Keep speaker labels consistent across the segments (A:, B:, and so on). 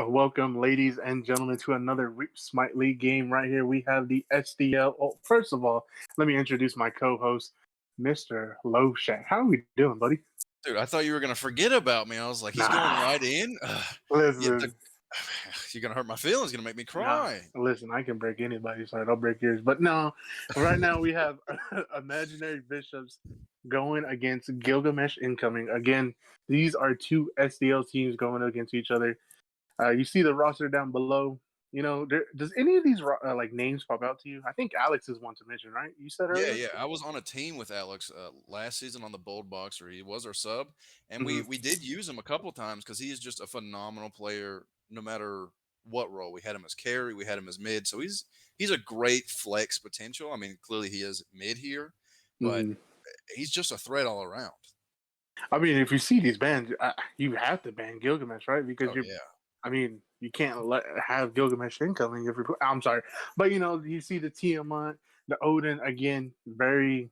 A: Welcome, ladies and gentlemen, to another Smite League game right here. We have the SDL. Oh, first of all, let me introduce my co-host, Mr. Low Shack. How are we doing, buddy?
B: Dude, I thought you were gonna forget about me. I was like, "He's going
A: Nah,
B: right in." Yeah,
A: listen,
B: you're gonna hurt my feelings. Gonna make me
A: nah,
B: cry.
A: listen. I can break anybody's heart. I'll break yours. But no, right now we have imaginary bishops going against Gilgamesh incoming. Again, these are two SDL teams going against each other. You see the roster down below. Does any of these like names pop out to you? I think Alex is one to mention, right? You said
B: Yeah,
A: earlier.
B: yeah. I was on a team with Alex last season on the Bold Boxer. He was our sub, and we
A: Hmm.
B: we did use him a couple times because he is just a phenomenal player. No matter what role, we had him as carry, we had him as mid. So he's a great flex potential. I mean, clearly he is mid here, but
A: Hmm.
B: he's just a threat all around.
A: I mean, if you see these bans, you have to ban Gilgamesh, right? Because
B: Oh
A: you're,
B: yeah.
A: I mean, you can't have Gilgamesh incoming if you're. I'm sorry, but you see the Tiamat, the Odin again, very,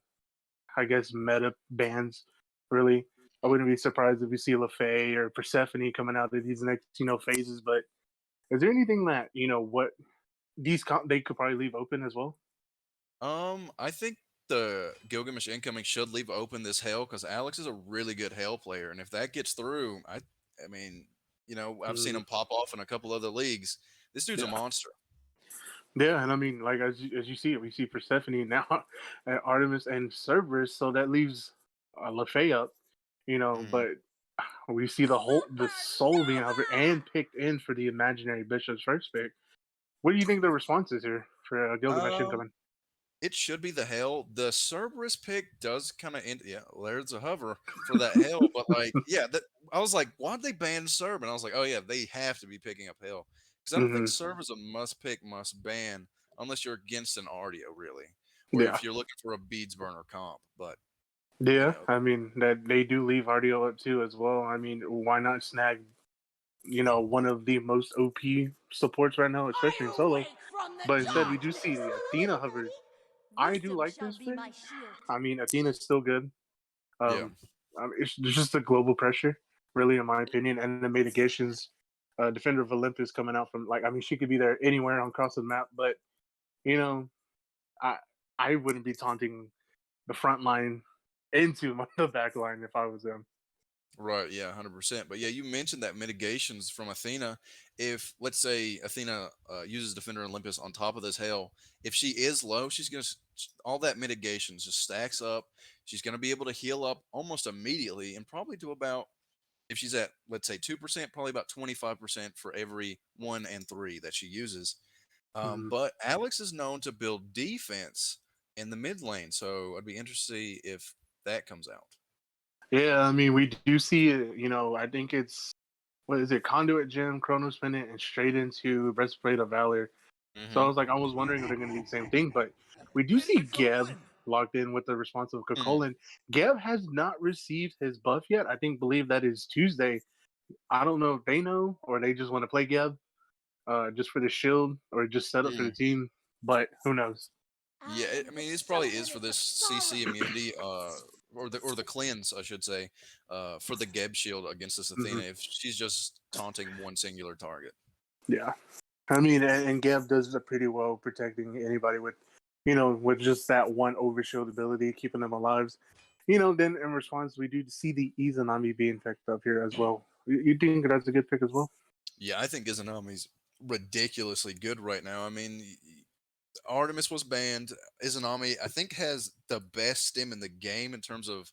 A: I guess, meta bans. Really, I wouldn't be surprised if we see LaFay or Persephone coming out of these next, phases. But is there anything that what they could probably leave open as well?
B: I think the Gilgamesh incoming should leave open this hell because Alex is a really good hell player, and if that gets through, I mean, I've seen
A: Mm,
B: him pop off in a couple other leagues. This dude's a
A: yeah,
B: monster.
A: yeah, and I mean, like as you see it, we see Persephone now, and Artemis and Cerberus, so that leaves Lefay up,
B: Mhm.
A: but we see the soul being out there and picked in for the imaginary bishop's first pick. What do you think the response is here for Gilgamesh
B: Um,
A: incoming?
B: it should be the hell. The Cerberus pick does kind of end. Yeah, there's a hover for that hell, but like, yeah, I was like, why'd they ban Cerb? And I was like, oh yeah, they have to be picking up hell because I don't think
A: Hmm.
B: Cerb is a must pick, must ban unless you're against an Ardio really, or
A: Yeah,
B: if you're looking for a beads burner comp. But you
A: yeah.
B: know,
A: I mean that they do leave RDO up too as well. I mean, why not snag one of the most OP supports right now, especially in
C: I
A: solo?
C: awake from the
A: But instead, we
C: dark
A: do see the Athena hover.
C: eternity.
A: I do
C: Wisdom
A: like
C: shall
A: this
C: be
A: pick.
C: my shield.
A: I mean, Athena's still good.
B: yeah.
A: Um, there's just a global pressure, really, in my opinion, and the mitigations. Defender of Olympus coming out from like, I mean, she could be there anywhere on across the map, but you know, I I wouldn't be taunting the front line into the back line if I was them.
B: Right, yeah, 100%. But yeah, you mentioned that mitigations from Athena. If let's say Athena uses Defender Olympus on top of this hell, if she is low, she's gonna all that mitigations just stacks up. She's gonna be able to heal up almost immediately, and probably to about if she's at let's say 2%, probably about 25% for every 1 and 3 that she uses.
A: Mhm.
B: But Alex is known to build defense in the mid lane, so I'd be interested to see if that comes out.
A: Yeah, I mean, we do see it. I think it's what is it, Conduit Gem, Chronos Pendant, and straight into Breastplate of Valor. So
B: Hmm.
A: I was wondering if they're going to do the same thing, but we do see Geb locked in with the response of Kakolin. Geb has not received his buff yet. I think believe that is Tuesday. I don't know if they know or they just want to play Geb just for the shield or just set up for the team, but who knows?
B: Yeah,
C: I
B: I
C: am the
B: mean, this probably is for
C: summoness
B: this
C: of
B: CC
C: sorrow.
B: immunity, or the cleanse, I should say, for the Geb shield against this
A: Hmm.
B: Athena. If she's just taunting one singular target.
A: Yeah, I mean, and Geb does pretty well protecting anybody with, with just that one overshield ability, keeping them alive. Then in response, we do see the Izanami being picked up here as well. You think that's a good pick as well?
B: Yeah, I think Izanami's ridiculously good right now. I mean, Artemis was banned. Izanami, I think, has the best stim in the game in terms of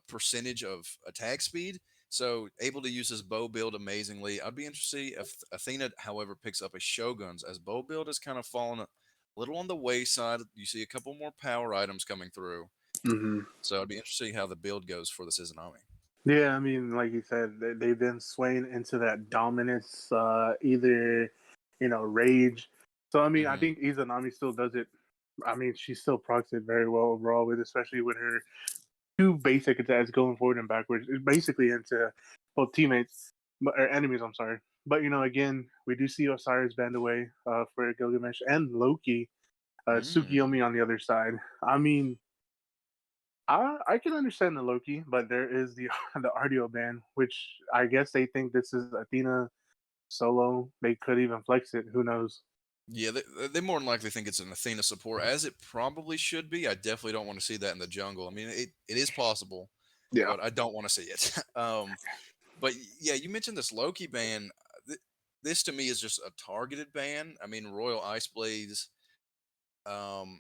B: percentage of attack speed. So able to use his bow build amazingly. I'd be interested to see if Athena, however, picks up a Shogun's as bow build has kind of fallen a little on the wayside. You see a couple more power items coming through.
A: Hmm.
B: So I'd be interested to see how the build goes for this Izanami.
A: Yeah, I mean, like you said, they've been swaying into that dominance, either rage. So I mean, I
B: Hmm.
A: think Izanami still does it. I mean, she still procs it very well overall, with especially with her two basic attacks going forward and backwards, basically into both teammates or enemies. I'm sorry, but again, we do see Osiris banned away for Gilgamesh and Loki,
B: Mm.
A: Tsukiyomi on the other side. I mean, I can understand the Loki, but there is the the RDO ban, which I guess they think this is Athena. solo. They could even flex it. Who knows?
B: Yeah, they more than likely think it's an Athena support, as it probably should be. I definitely don't want to see that in the jungle. I mean, it is possible,
A: Yeah.
B: but I don't want to see it. But yeah, you mentioned this Loki ban. This to me is just a targeted ban. I mean, Royal Ice Blaze.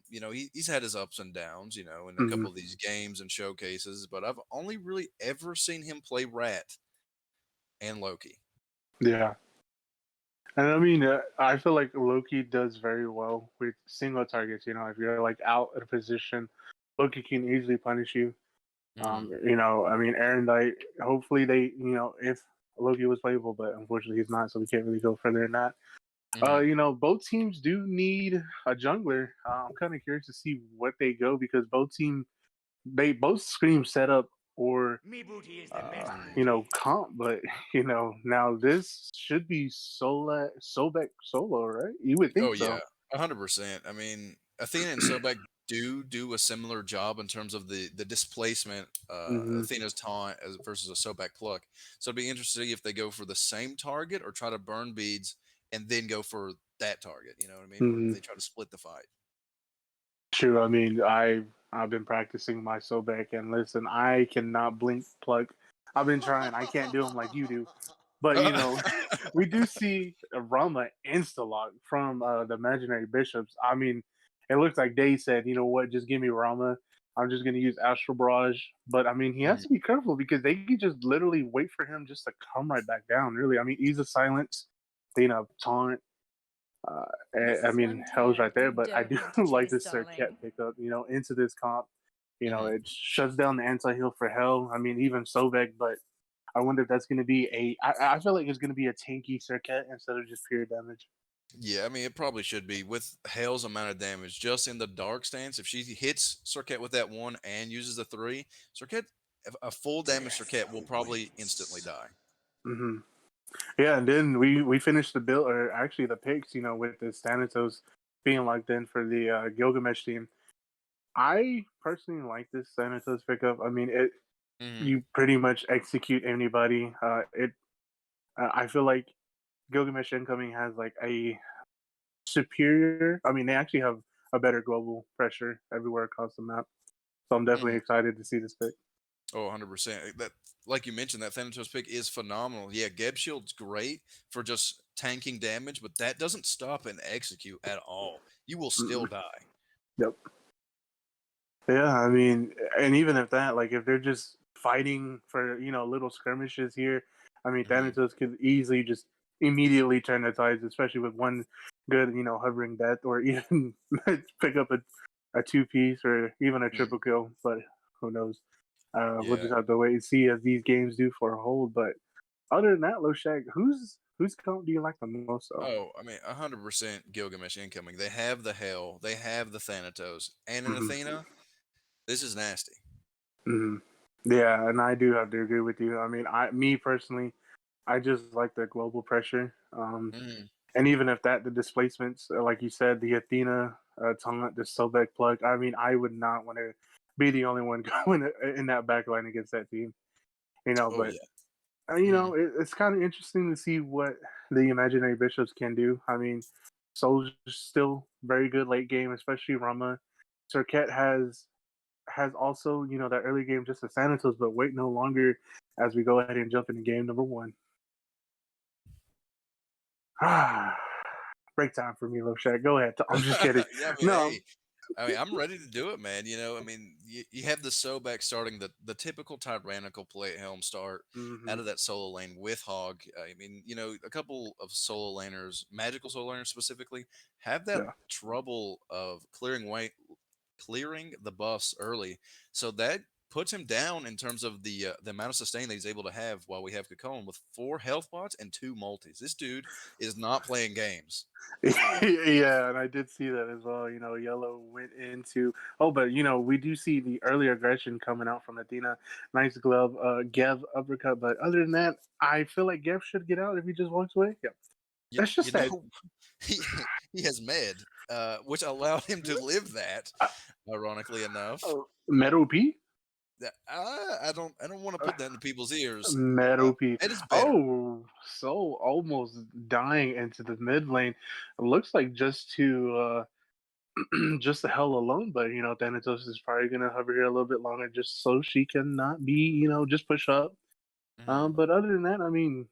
B: He's had his ups and downs, in a
A: Hmm.
B: couple of these games and showcases, but I've only really ever seen him play Rat and Loki.
A: Yeah. And I mean, I feel like Loki does very well with single targets. If you're like out of position, Loki can easily punish you.
B: Hmm.
A: I mean, Aaron Dyke. Hopefully, if Loki was playable, but unfortunately, he's not, so we can't really go further than that.
B: Hmm.
A: Both teams do need a jungler. I'm kind of curious to see what they go because they both scream setup or
C: Me booty is the best booty.
A: comp, but now this should be Sobek solo, right? You would
B: Oh
A: think
B: yeah,
A: so.
B: 100%. I mean, Athena and Sobek do a similar job in terms of the displacement.
A: Hmm.
B: Athena's taunt as versus a Sobek pluck. So it'd be interesting to see if they go for the same target or try to burn beads and then go for that target. You know what I mean? Or if
A: Hmm.
B: they try to split the fight.
A: True. I mean, I've been practicing my Sobek, and listen, I cannot blink plug. I've been trying. I can't do them like you do. But we do see a Rama insta-lock from the imaginary bishops. I mean, it looks like they said, you know what, just give me Rama. I'm just gonna use Astral Barrage. But I mean, he has
B: Mhm.
A: to be careful because they could just literally wait for him just to come right back down. Really, I mean, ease of silence, taunt. Uh,
D: This
A: I
D: is
A: mean,
D: one
A: Hell's
D: turret
A: right there.
D: you
A: But I
D: don't
A: do
D: want to
A: like
D: chase,
A: this Serket
D: darling.
A: pickup. Into this comp.
B: Mhm.
A: It shuts down the anti-heal for Hell. I mean, even Sobek, but I wonder if that's going to be I feel like it's going to be a tanky circuit instead of just pure damage.
B: Yeah, I mean, it probably should be with Hale's amount of damage just in the dark stance. If she hits Circuit with that one and uses the three, Circuit, a full damage Circuit will probably instantly die.
A: Hmm. Yeah, and then we finished the build, or actually the picks, with the Thanatos being locked in for the Gilgamesh team. I personally like this Thanatos pickup. I mean,
B: Hmm.
A: you pretty much execute anybody. I feel like Gilgamesh incoming has like a superior. I mean, they actually have a better global pressure everywhere across the map. So I'm definitely
B: Hmm.
A: excited to see this pick.
B: Oh, 100%. That, like you mentioned, that Thanatos pick is phenomenal. Yeah, Geb Shield's great for just tanking damage, but that doesn't stop and execute at all. You will still
A: Mm-mm.
B: die.
A: Yep. Yeah, I mean, and even if that, like, if they're just fighting for little skirmishes here, I mean,
B: Hmm.
A: Thanatos could easily just immediately turn the tides, especially with one good hovering death, or even pick up a two piece or even a
B: Hmm.
A: triple kill. But who knows? We'll
B: Yeah.
A: just have to wait and see as these games do for a hold. But other than that, Loshak, whose comp do you like the most? Though.
B: Oh, I mean, 100% Gilgamesh incoming. They have the Hell, they have the Thanatos, and an
A: Hmm.
B: Athena. This is nasty.
A: Hmm. Yeah, and I do have to agree with you. I mean, me personally, I just like the global pressure.
B: Mm,
A: And even if the displacements, like you said, the Athena taunt, the Sobek plug, I mean, I would not want to be the only one going in that backline against that team.
B: oh
A: But
B: yeah. Mm,
A: it's kind of interesting to see what the imaginary bishops can do. I mean, Soul's still very good late game, especially Rama. Serket has also that early game just as Thanatos, but wait no longer as we go ahead and jump into game number one. Break time for me, Shaq. Go ahead. I'm just kidding.
B: yeah, I mean,
A: No.
B: hey, I mean, I'm ready to do it, man. I mean, you have the Sobek starting the typical tyrannical play at helm start out
A: Hmm.
B: of that solo lane with Hog. I mean, a couple of solo laners, magical solo laners specifically, have that
A: Yeah.
B: trouble of clearing the buffs early. So that puts him down in terms of the amount of sustain that he's able to have while we have Kakon with 4 health pots and 2 multis. This dude is not playing games.
A: Yeah, and I did see that as well. Yellow went into but we do see the early aggression coming out from Athena. Nice glove, Gev uppercut. But other than that, I feel like Gev should get out if he just walks away. Yeah.
B: You,
A: That's
B: you
A: just that
B: know, he he has med, which allowed him to live that. Ironically enough,
A: Metal P.
B: I don't want to put that into people's ears.
A: Meadow P.
B: It is better.
A: Oh, so almost dying into the mid lane. It looks like just to just the hell alone, but Thanatos is probably gonna hover here a little bit longer just so she cannot be, just push up.
B: Mhm.
A: But other than that, I mean,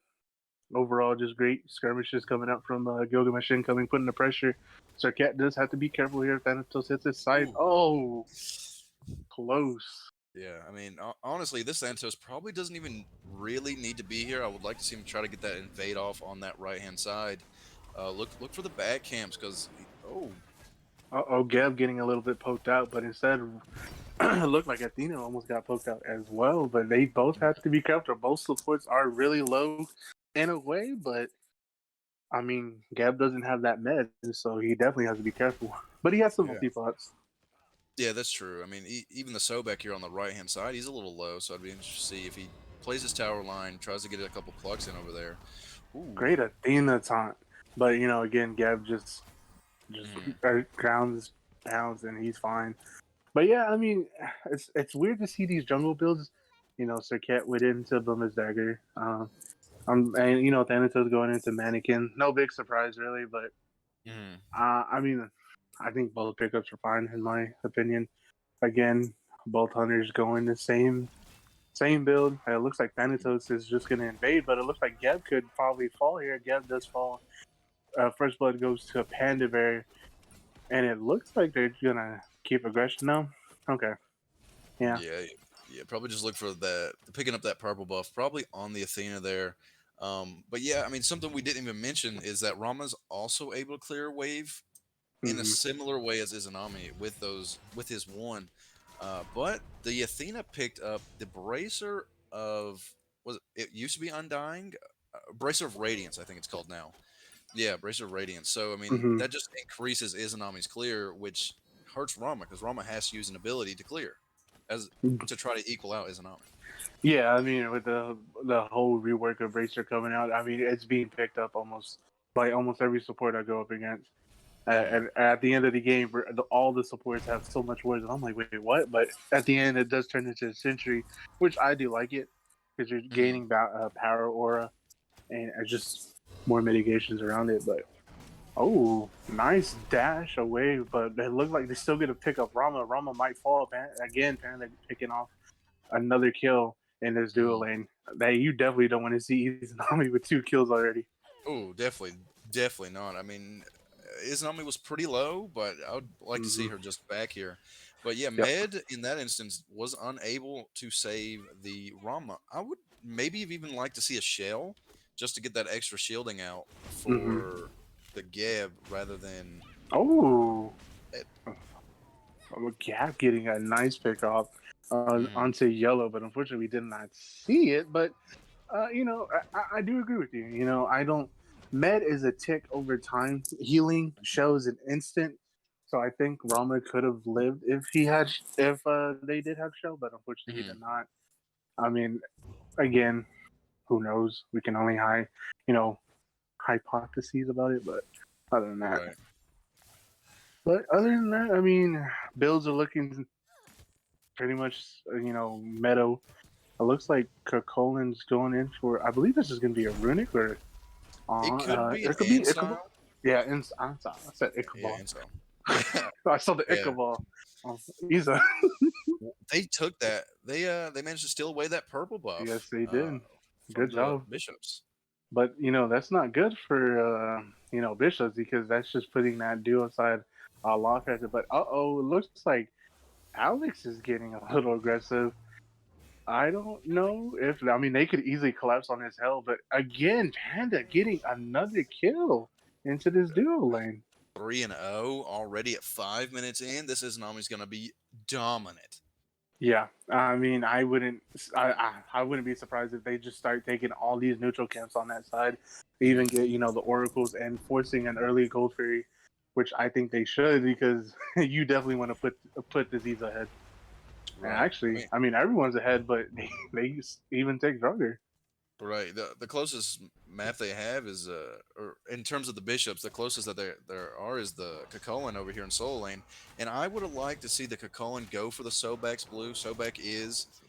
A: overall, just great skirmishes coming out from Gilgamesh incoming, putting the pressure. Serket does have to be careful here if Thanatos hits his side.
B: Ooh.
A: Oh, close.
B: Yeah, I mean, honestly, this Santos probably doesn't even really need to be here. I would like to see him try to get that invade off on that right hand side. Look for the back camps because
A: Oh, Geb getting a little bit poked out, but instead it looked like Athena almost got poked out as well. But they both have to be careful. Both supports are really low in a way, but I mean, Gab doesn't have that med, so he definitely has to be careful. But he has some
B: yeah,
A: multi-pots.
B: yeah, that's true. I mean, even the Sobek here on the right hand side, he's a little low, so I'd be interested to see if he plays his tower line, tries to get a couple plucks in over there. Ooh,
A: Great Athena taunt. But, again, Gab just
B: Mhm.
A: grounds, pounds, and he's fine. But yeah, I mean, it's weird to see these jungle builds. Serket went into Boomer's Dagger. And Thanatos going into Mannequin. No big surprise really, but
B: Mhm.
A: I mean, I think both pickups are fine in my opinion. Again, both hunters going the same build. It looks like Thanatos is just going to invade, but it looks like Geb could probably fall here. Geb does fall. First blood goes to a Panda Bear, and it looks like they're gonna keep aggression now. Okay, yeah.
B: Yeah, yeah, probably just look for that picking up that purple buff, probably on the Athena there. But yeah, I mean, something we didn't even mention is that Rama's also able to clear a wave in a
A: Hmm.
B: similar way as Izanami with his one. But the Athena picked up the bracer of it used to be Undying, bracer of Radiance, I think it's called now. Yeah, bracer of Radiance. So I mean,
A: Hmm.
B: that just increases Izanami's clear, which hurts Rama because Rama has to use an ability to clear as to try to equal out Izanami.
A: Yeah, I mean, with the whole rework of Bracer coming out, I mean, it's being picked up almost by almost every support I go up against.
B: Hmm.
A: And at the end of the game, all the supports have so much words, and I'm like, wait, what? But at the end, it does turn into a Sentry, which I do like it because you're
B: Hmm.
A: gaining power aura and just more mitigations around it. But oh, nice dash away, but it looked like they're still going to pick up Rama. Rama might fall again, Panda picking off another kill in this duo
B: Hmm.
A: lane. That you definitely don't want to see Izanami with 2 kills already.
B: Oh, definitely not. I mean, Izanami was pretty low, but I would like to see
A: Hmm.
B: her just back here. But yeah,
A: Yep.
B: Med in that instance was unable to save the Rama. I would maybe have even like to see a shell just to get that extra shielding out
A: Hmm.
B: for the Geb rather than
A: Oh,
B: it.
A: Gap getting a nice pick off
B: Mhm.
A: onto yellow, but unfortunately we did not see it. But I do agree with you. I don't. Med is a tick over time. Healing shows an instant. So I think Rama could have lived if they did have shell, but unfortunately he
B: Mhm.
A: did not. I mean, again, who knows? We can only you know, hypotheses about it, but other than that.
B: Right.
A: But other than that, I mean, builds are looking pretty much, meadow. It looks like Kokolin's going in for. I believe this is going to be a runic or
B: It could be an
A: it could be
B: end
A: Ichabod.
B: style.
A: Yeah, I said
B: Yeah,
A: Ichabod.
B: end style.
A: I saw the
B: Yeah.
A: Ichabod. He's a
B: They took that. They managed to steal away that purple
A: yes,
B: buff
A: they did.
B: from
A: Good
B: the
A: job.
B: bishops.
A: But that's not good for bishops because that's just putting that duo side law factor. But it looks like Alex is getting a little aggressive. I don't know if I mean they could easily collapse on his hell, but again, Panda getting another kill into this duo lane.
B: 3-0 already at 5 minutes in. This is Nami's going to be dominant.
A: Yeah, I mean, I wouldn't be surprised if they just start taking all these neutral camps on that side, even
B: Mhm.
A: get the oracles and forcing an early gold fairy, which I think they should because you definitely want to put disease ahead. And
B: Right.
A: actually, I mean, everyone's ahead, but they even take Drugger.
B: Right. The closest map they have is or in terms of the bishops, the closest that there are is the Kakoan over here in Soul Lane, and I would have liked to see the Kakoan go for the Sobek's blue. Sobek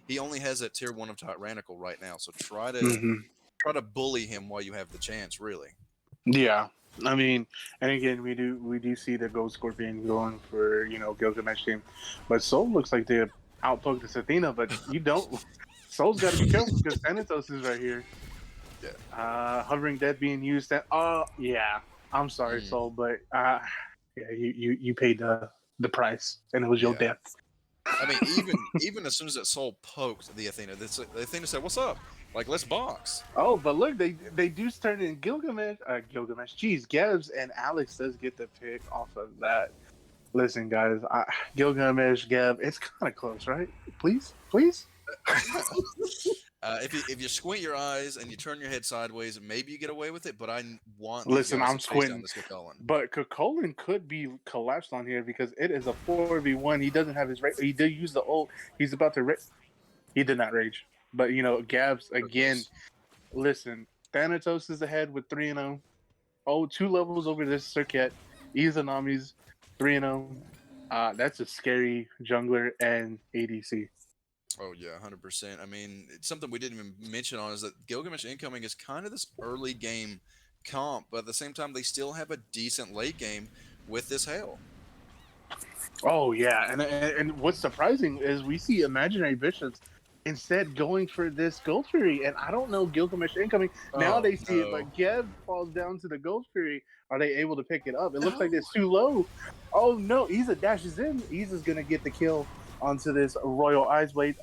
B: he only has that tier 1 of Tyrannical right now, so
A: Hmm.
B: try to bully him while you have the chance, really.
A: Yeah, I mean, and again, we do see the Gold Scorpion going for Gilgamesh team, but Soul looks like they outpoked this Athena, but you don't. Soul's got to be careful because Thanatos is right here.
B: Yeah.
A: Hovering Death being used. Yeah. I'm sorry,
B: Mhm.
A: Soul, but yeah, you paid the price, and it was your
B: Yeah.
A: death.
B: I mean, even as soon as that soul poked the Athena, the Athena said, "What's up? Like, let's box."
A: Oh, but look, they do turn in Gilgamesh. Geez, Gebs and Alex does get the pick off of that. Listen, guys, Gilgamesh, Geb, it's kind of close, right? Please, please.
B: If you squint your eyes and you turn your head sideways, maybe you get away with it. But want these
A: Listen,
B: guys
A: I'm
B: to chase down
A: squinting,
B: this Kakolan.
A: but Kokolin could be collapsed on here because it is a 4v1. He doesn't have his rage. He did use the ult. He's about to. He did not rage, but Gabs
B: So
A: again.
B: close.
A: Listen, Thanatos is ahead with 3-0. Oh, 2 levels over this Circuit. Izanami's 3-0. That's a scary jungler and ADC.
B: Oh yeah, 100%. I mean, it's something we didn't even mention on is that Gilgamesh incoming is kind of this early game comp, but at the same time, they still have a decent late game with this hail.
A: Oh yeah, and what's surprising is we see imaginary bishops instead going for this Gold Fury, and I don't know Gilgamesh incoming. Now
B: Oh
A: they see it,
B: no!
A: but Geb falls down to the Gold Fury. Are they able to pick it up? It looks like
B: No!
A: it's too low. Oh no, Iza dashes in. Iza's gonna get the kill onto this Royal Eyes Blade.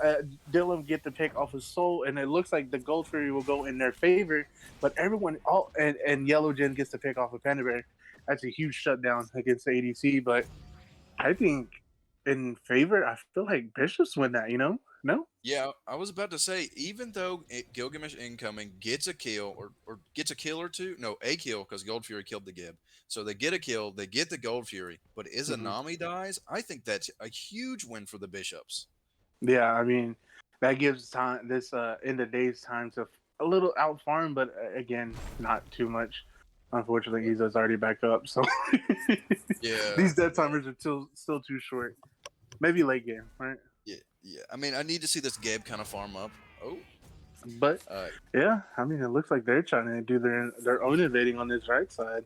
A: Dylan get the pick off his soul, and it looks like the Gold Fury will go in their favor. But everyone, and Yellow Gen gets the pick off of Panda. That's a huge shutdown against the ADC, but I think in favor, I feel like Bishops win that, No?
B: Yeah, I was about to say, even though Gilgamesh incoming gets a kill or gets a kill or two, no, a kill because Gold Fury killed the Gib. So they get a kill, they get the Gold Fury, but
A: Hmm.
B: Izanami dies. I think that's a huge win for the Bishops.
A: Yeah, I mean, that gives time this in the day's time to a little out farm, but again, not too much. Unfortunately, Iza's already back up, so
B: Yeah,
A: these dead timers are still too short. Maybe late game, right?
B: yeah, yeah. I mean, I need to see this Gib kind of farm up. Oh,
A: But
B: uh,
A: yeah, I mean, it looks like they're trying to do their own invading on this right side.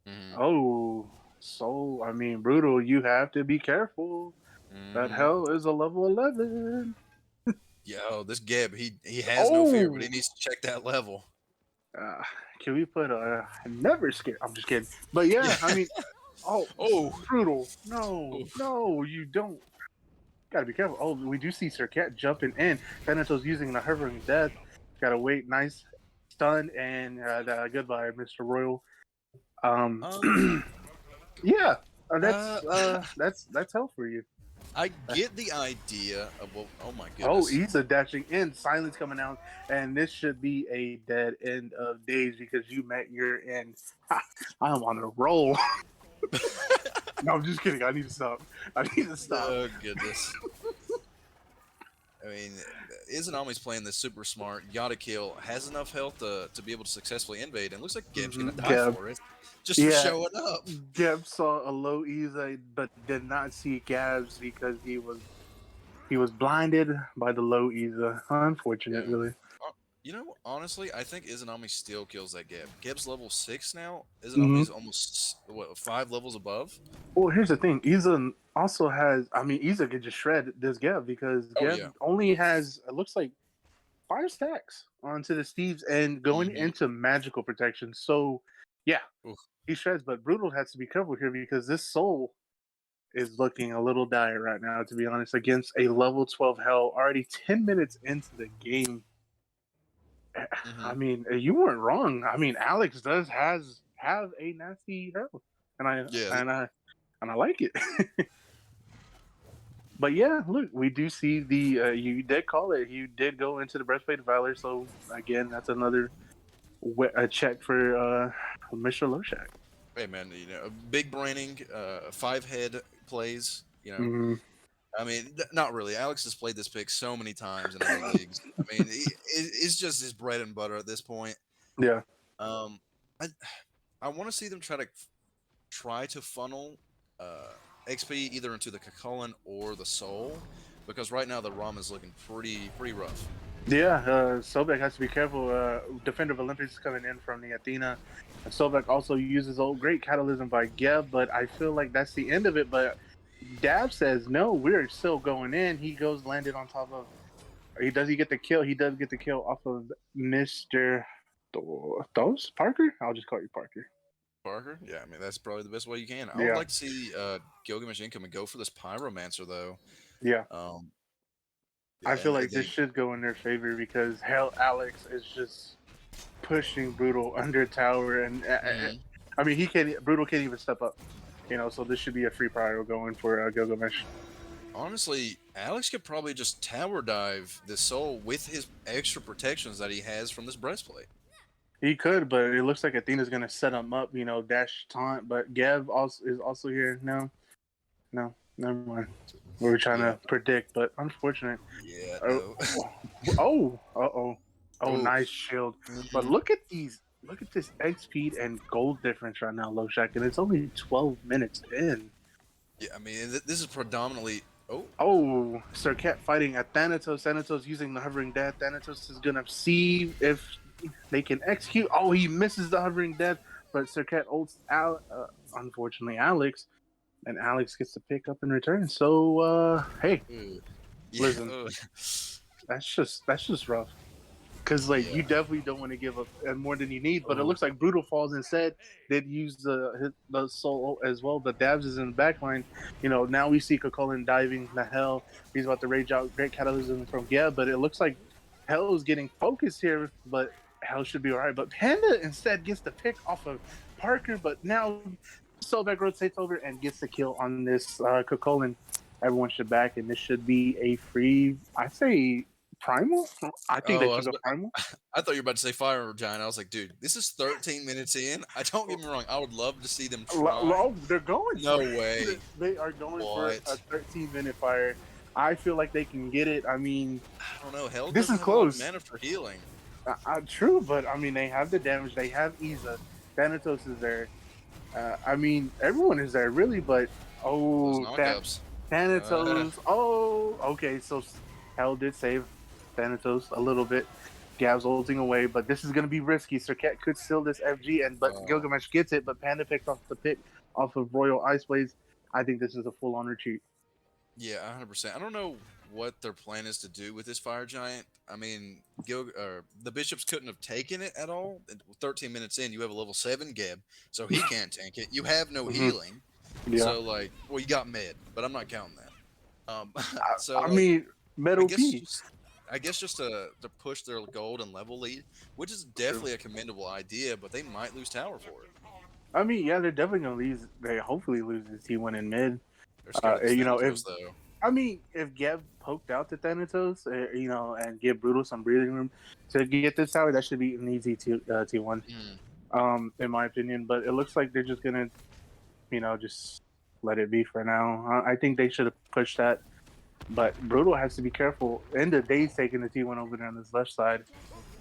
B: hmm
A: Oh, so I mean, brutal. You have to be careful. That
B: hmm
A: hell is a level 11.
B: Yo, this Gib, he has no fear, but he
A: Oh,
B: needs to check that level.
A: uh, can we put a never scared? I'm just kidding. But yeah, I
B: Yeah.
A: mean, oh,
B: Oh,
A: brutal. No,
B: oof.
A: no, you don't. Gotta be careful. Oh, we do see Sir Cat jumping in. Thanatos using the hovering death. Gotta wait. Nice stun and goodbye, Mr. Royal. Um,
B: Um,
A: yeah,
B: uh,
A: that's hell for you.
B: I get the idea of well, oh my
A: Oh,
B: goodness.
A: Issa dashing in, silence coming out, and this should be a dead end of days because you met your end. Ha, I'm on a roll. No, I'm just kidding. I need to stop. I need to stop.
B: Oh goodness. I mean, Izanami's playing this super smart, gotta kill, has enough health to be able to successfly invade, and looks like Geb's gonna die
A: Geb,
B: for it. Just for
A: yeah,
B: showing up.
A: Geb saw a low Isa, but did not see Gabs because he was blinded by the low Isa.
B: Yeah.
A: Unfortunate, really.
B: Honestly, I think Izanami still kills that Geb. Geb's level 6 now.
A: Hmm.
B: Izanami's almost, what, 5 levels above?
A: Well, here's the thing. Isa also has. I mean, Isa could just shred this Geb because
B: Oh,
A: Geb
B: yeah.
A: only has. It looks like 5 stacks onto the Steves and going
B: hmm
A: into magical protection. So, yeah,
B: Oof.
A: he shreds, but Brutal has to be careful here because this soul is looking a little dire right now, to be honest, against a level 12 hell already 10 minutes into the game. I
B: hmm
A: mean, you weren't wrong. I mean, Alex does have a nasty hell, and
B: Yeah.
A: I like it. But yeah, look, we do see the you did call it. You did go into the breastplate of valor. So again, that's another a check for Mr. Loshak.
B: Hey, man, big braining, 5 head plays,
A: Mm-hmm.
B: I mean, not really. Alex has played this pick so many times in other leagues. I mean, it's just his bread and butter at this point.
A: Yeah.
B: Um, I I want to see them try to funnel XP either into the Kakolan or the Soul, because right now the ROM is looking pretty rough.
A: Yeah, Sobek has to be careful. Defender of Olympics is coming in from the Athena. And Sobek also uses old great catalysm by Geb, but I feel like that's the end of it. But Dab says no, we're still going in. He goes landed on top of. He get the kill? He does get the kill off of Mister Thos Parker. I'll just call you Parker.
B: Parker, yeah, I mean that's probably the best way you can. I would
A: Yeah,
B: like to see Gilgamesh income and go for this Pyromancer though.
A: yeah.
B: Um,
A: I
B: yeah,
A: feel
B: and
A: like this
B: they
A: should go in their favor because hell, Alex is just pushing Brutal under tower, and
B: Mhm.
A: I mean he can't. Brutal can't even step up. So this should be a free prior going for Gilgamesh.
B: Honestly, Alex could probably just tower dive this Soul with his extra protections that he has from this breastplate.
A: He could, but it looks like Athena's gonna set him up. Dash taunt, but Gav also is also here. No, no, never mind. We were trying
B: Yeah,
A: to predict, but unfortunate.
B: yeah,
A: Oh,
B: no.
A: oh,
B: Oh,
A: nice shield. But
B: mhm.
A: look at these. Look at this XP and gold difference right now, Loshak, and it's only 12 minutes in.
B: Yeah, I mean this is predominantly. Oh,
A: Oh, Sir Cat fighting at Thanatos. Thanatos using the hovering death. Thanatos is gonna see if they can execute. Oh, he misses the hovering death, but Sir Cat ults out. Unfortunately, Alex, and Alex gets to pick up in return. So, hey,
B: ugh. Yeah,
A: listen,
B: ugh.
A: that's just rough. Because like
B: Yeah.
A: you definitely don't want to give up more than you need, but it
B: Oh,
A: looks like Brutal Falls instead did use the soul as well. The Dabs is in the back line. Now we see Kokolin diving the hell. He's about to rage out great catalysm from Geb, but it looks like Hell is getting focused here, but Hell should be alright. But Panda instead gets the pick off of Parker, but now Sobek rotates over and gets the kill on this Kokolin. Everyone should back, and this should be a free. I say Primal. I think they
B: oh,
A: should go Primal.
B: I thought you were about to say Fire Giant. I was like, dude, this is 13 minutes in. I don't get me wrong. I would love to see them try.
A: They're going
B: No
A: for
B: way.
A: it. They are going for a
B: What?
A: 13-minute fire. I feel like they can get it. I mean,
B: I don't know. Hell
A: this
B: doesn't
A: is
B: have a lot of
A: close.
B: mana for healing.
A: True, but I mean, they have the damage. They have Iza. Thanatos is there. I mean, everyone is there, really, but
B: Those
A: oh,
B: knockups.
A: Thanatos. Oh, okay, so Hell did save Thanatos a little bit. Gav's ulting away, but this is going to be risky. Serket could steal this FG, but
B: Oh,
A: Gilgamesh gets it, but Panda picks off the pick off of Royal Ice Blaze. I think this is a full-on retreat.
B: yeah, 100%. I don't know what their plan is to do with this Fire Giant. I mean, the Bishops couldn't have taken it at all. 13 minutes in, you have a level 7 Geb, so he can't tank it. You have no
A: Mm-hmm.
B: healing.
A: Yeah.
B: So, like, well, you got mid, but I'm not counting that. So,
A: I
B: like,
A: mean,
B: I
A: Metal
B: guess
A: P.
B: just, I guess just to push their gold and level lead, which is
A: True.
B: definitely a commendable idea, but they might lose tower for it.
A: I mean, yeah, they're definitely going to lose. They hopefully lose this T1 in mid.
B: They're scared of this
A: If
B: Thanatos, though.
A: I mean, if Geb poked out the Thanatos, and give Brutal some breathing room to get this tower, that should be an easy T1. In my opinion. But it looks like they're just gonna, just let it be for now. I think they should have pushed that. But Brutal has to be careful. End of days taking the T1 over there on this left side.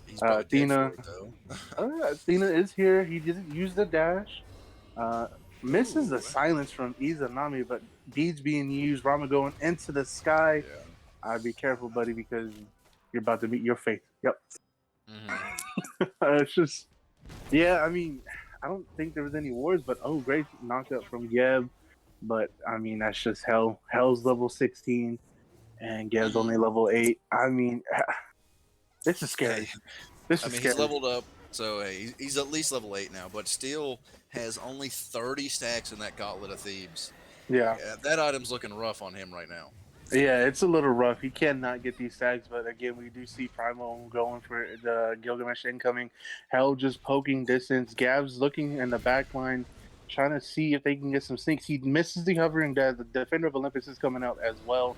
B: He's probably dead
A: Athena,
B: for it, though.
A: Athena is here. He didn't use the dash. Misses the
B: Ooh.
A: silence from Izanami, but beads being used. Rama going into the sky.
B: Yeah.
A: Be careful, buddy, because you're about to meet your fate. Yep.
B: Mm-hmm.
A: It's just, yeah. I mean, I don't think there was any wars, but great knockup from Geb. But I mean, that's just hell. Hell's level 16, and Geb's only level 8. I mean, this is scary.
B: Hey,
A: This
B: I
A: is
B: mean,
A: scary.
B: he's leveled up, so hey, he's at least level 8 now, but still has only 30 stacks in that Gauntlet of Thebes.
A: Yeah.
B: That item's looking rough on him right now.
A: Yeah, it's a little rough. He cannot get these stacks, but again, we do see Primal going for the Gilgamesh incoming. Hell just poking distance. Gav's looking in the back line, trying to see if they can get some sneaks. He misses the hovering death. The Defender of Olympus is coming out as well.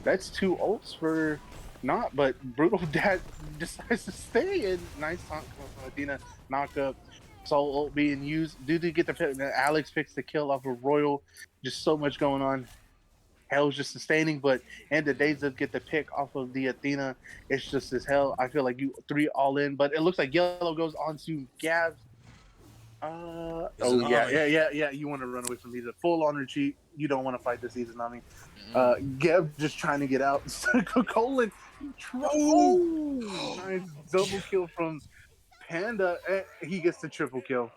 A: That's 2 ults for not, but Brutal Dad decides to stay in. Nice taunt from Athena. Knock up. Soul ult being used. Dude, to get the pick. Alex picks the kill off of Royal. Just so much going on. Hell's just sustaining, but and the days of get the pick off of the Athena, it's just as hell. I feel like you 3 all in, but it looks like yellow goes on to Gavs. Oh yeah,
B: Izanami.
A: yeah. You want to run away from me? The full on retreat. You don't want to fight this season, Nami. Gav just trying to get out. Colin, nice double kill from Panda. He gets the triple kill.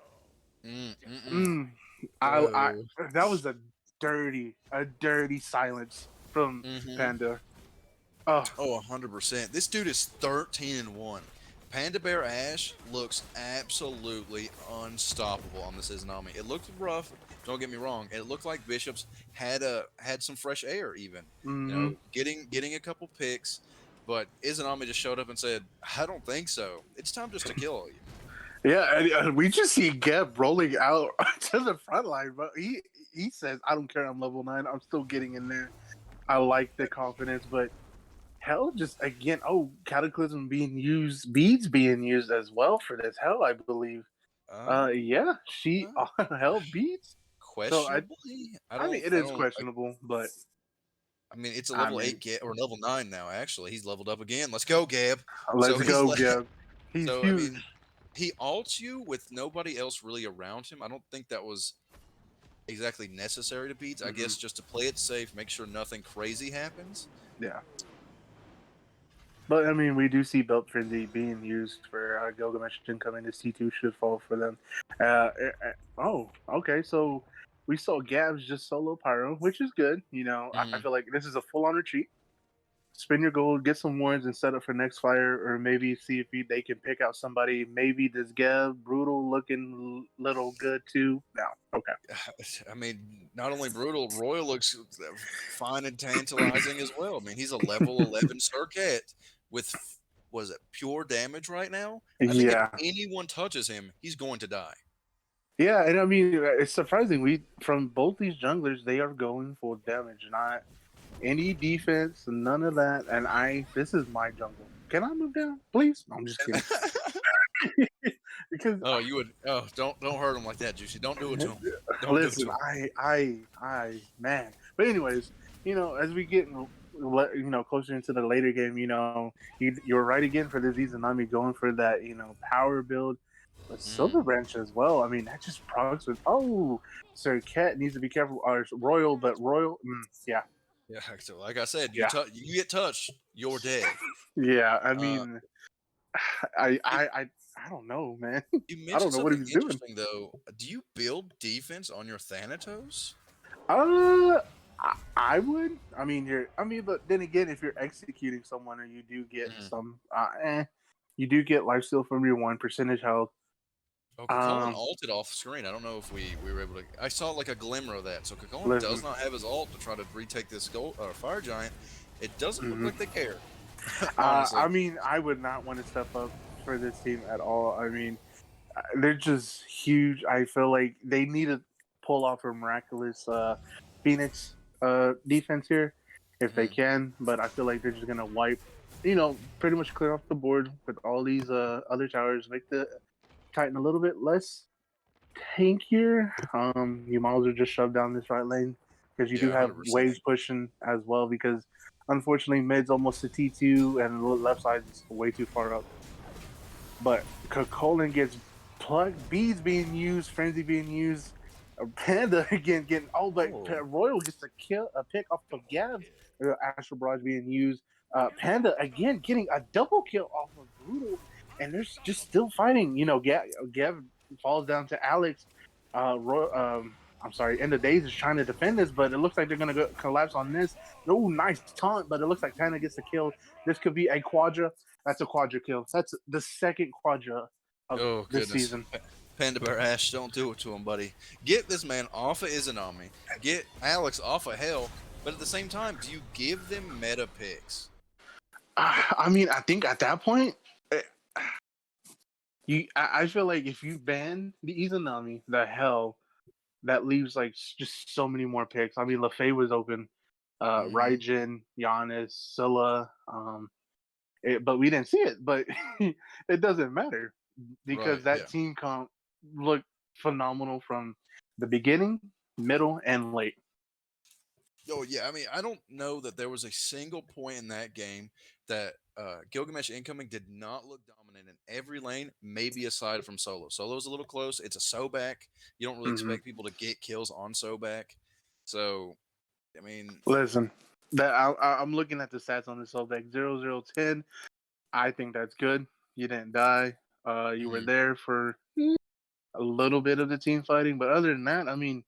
A: I that was a dirty silence from Panda.
B: Oh, 100%. This dude is 13-1. Panda Bear Ash looks absolutely unstoppable on this Izanami. It looked rough. Don't get me wrong. It looked like Bishops had some fresh air, even getting a couple picks. But Izanami just showed up and said, "I don't think so. It's time just to kill you."
A: Yeah, and we just see Geb rolling out to the front line, but he says, "I don't care. I'm level 9. I'm still getting in there." I like the confidence, but Hell just again. Oh, Cataclysm being used, beads being used as well for this. Hell, I believe. Yeah, she Hell beads. So
B: Questionably,
A: I mean, it is questionable, but
B: I mean, it's a level 8 or level 9 now. Actually, he's leveled up again. Let's go, Gab.
A: Let's go, Gab. He's huge.
B: I mean, he ults you with nobody else really around him. I don't think that was exactly necessary to beats. I guess just to play it safe, make sure nothing crazy happens.
A: Yeah. But I mean, we do see Belt Frenzy being used for Gilgamesh incoming. The C2 should fall for them. Oh, okay. So we saw Gabs just solo Pyro, which is good. You know, I feel like this is a full on retreat. Spin your gold, get some wards, and set up for next fire, or maybe see if they can pick out somebody. Maybe this Gab Brutal looking little good too. No, okay.
B: I mean, not only Brutal, Royal looks fine and tantalizing as well. I mean, he's a level 11 circuit with pure damage right now. I think if anyone touches him, he's going to die.
A: Yeah, and I mean, it's surprising. From both these junglers, they are going full damage, not any defense, none of that. And this is my jungle. Can I move down, please? No, I'm just kidding. Because
B: don't hurt him like that, Juicy. Don't do it to him.
A: Listen, man. But anyways, as we get closer into the later game, you're right again for this Izanami going for that power build. But Silver Branch as well. I mean, that just procs with Sir Cat needs to be careful. Or Royal, but Royal, yeah.
B: Yeah, so like I said, you get touched, you're dead.
A: Yeah, I mean, I don't know, man.
B: You mentioned something interesting though. Do you build defense on your Thanatos?
A: I would. I mean, but then again, if you're executing someone, or you do get some, you do get lifesteal from your 1% health.
B: Oh, Kakolan ulted off screen. I don't know if we were able to. I saw like a glimmer of that. So Kakolan does not have his ult to try to retake this fire giant. It doesn't look like they care.
A: I mean, I would not want to step up for this team at all. I mean, they're just huge. I feel like they need to pull off a miraculous Phoenix defense here if they can. But I feel like they're just gonna wipe, pretty much clear off the board with all these other towers, make the Titan a little bit less tankier. You might as well just shove down this right lane because you do have 100%. Waves pushing as well, because unfortunately mid's almost a T2 and the left side is way too far up. But Kakolan gets plugged, beads being used, frenzy being used, Panda again getting Royal gets a pick off of Gav, Astral Barrage being used. Panda again getting a double kill off of Brutal. And they're just still fighting. Gav falls down to Alex. I'm sorry, End of Days is trying to defend this, but it looks like they're going to collapse on this. Oh, nice taunt, but it looks like Panda gets the kill. This could be a quadra. That's a quadra kill. That's the second quadra of this season.
B: Panda Bear Ash, don't do it to him, buddy. Get this man off of Izanami. Get Alex off of Hell. But at the same time, do you give them meta picks?
A: I mean, I think at that point, I feel like if you ban the Izanami, the Hell, that leaves like just so many more picks. I mean, LaFay was open, Raijin, Giannis, Scylla, but we didn't see it. But it doesn't matter because that team comp looked phenomenal from the beginning, middle, and late.
B: Oh yeah, I mean, I don't know that there was a single point in that game that Gilgamesh incoming did not look dominant in every lane. Maybe aside from solo. Solo's a little close. It's a Sobek. You don't really
A: Hmm.
B: expect people to get kills on Sobek. So I mean,
A: Listen, I'm looking at the stats on this Solveig 0010. I think that's good. You didn't die. You were
B: mhm.
A: there for a little bit of the team fighting, but other than that, I mean,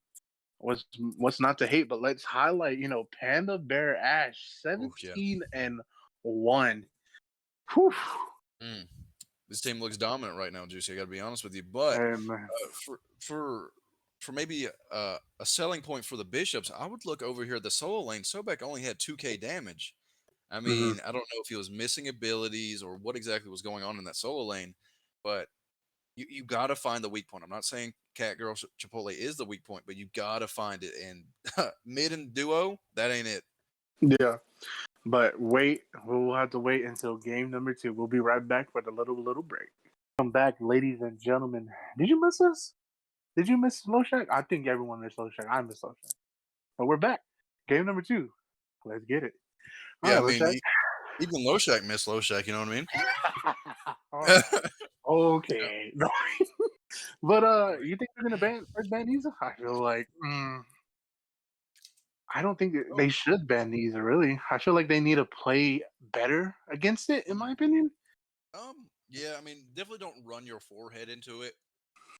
A: what's not to hate? But let's highlight, Panda Bear Ash
B: Oh yeah.
A: 17-1. Whew.
B: Mm. This team looks dominant right now, Juicy. I got to be honest with you, but
A: And
B: for maybe a selling point for the bishops, I would look over here at the solo lane. Sobek only had 2K damage. I
A: mhm.
B: mean, I don't know if he was missing abilities or what exactly was going on in that solo lane, but you got to find the weak point. I'm not saying Cat Girl Chipotle is the weak point, but you got to find it. And mid and duo, that ain't it.
A: Yeah. But wait, we'll have to wait until game number 2. We'll be right back for the little break. Come back, ladies and gentlemen. Did you miss us? Did you miss Low Shack? I think everyone missed Low Shack. I missed Low Shack. But we're back. Game number 2. Let's get it. All
B: Yeah,
A: right,
B: I
A: Low
B: mean,
A: Shack.
B: even Loshak missed Loshak, you know what I mean?
A: All right.
B: Yeah,
A: Okay. No. But
B: right.
A: you think they're gonna ban Nisa? I feel like I don't think
B: Well,
A: they should ban Nisa. Really, I feel like they need to play better against it. In my
B: mhm.
A: opinion.
B: Yeah, I mean, definitely don't run your forehead into it.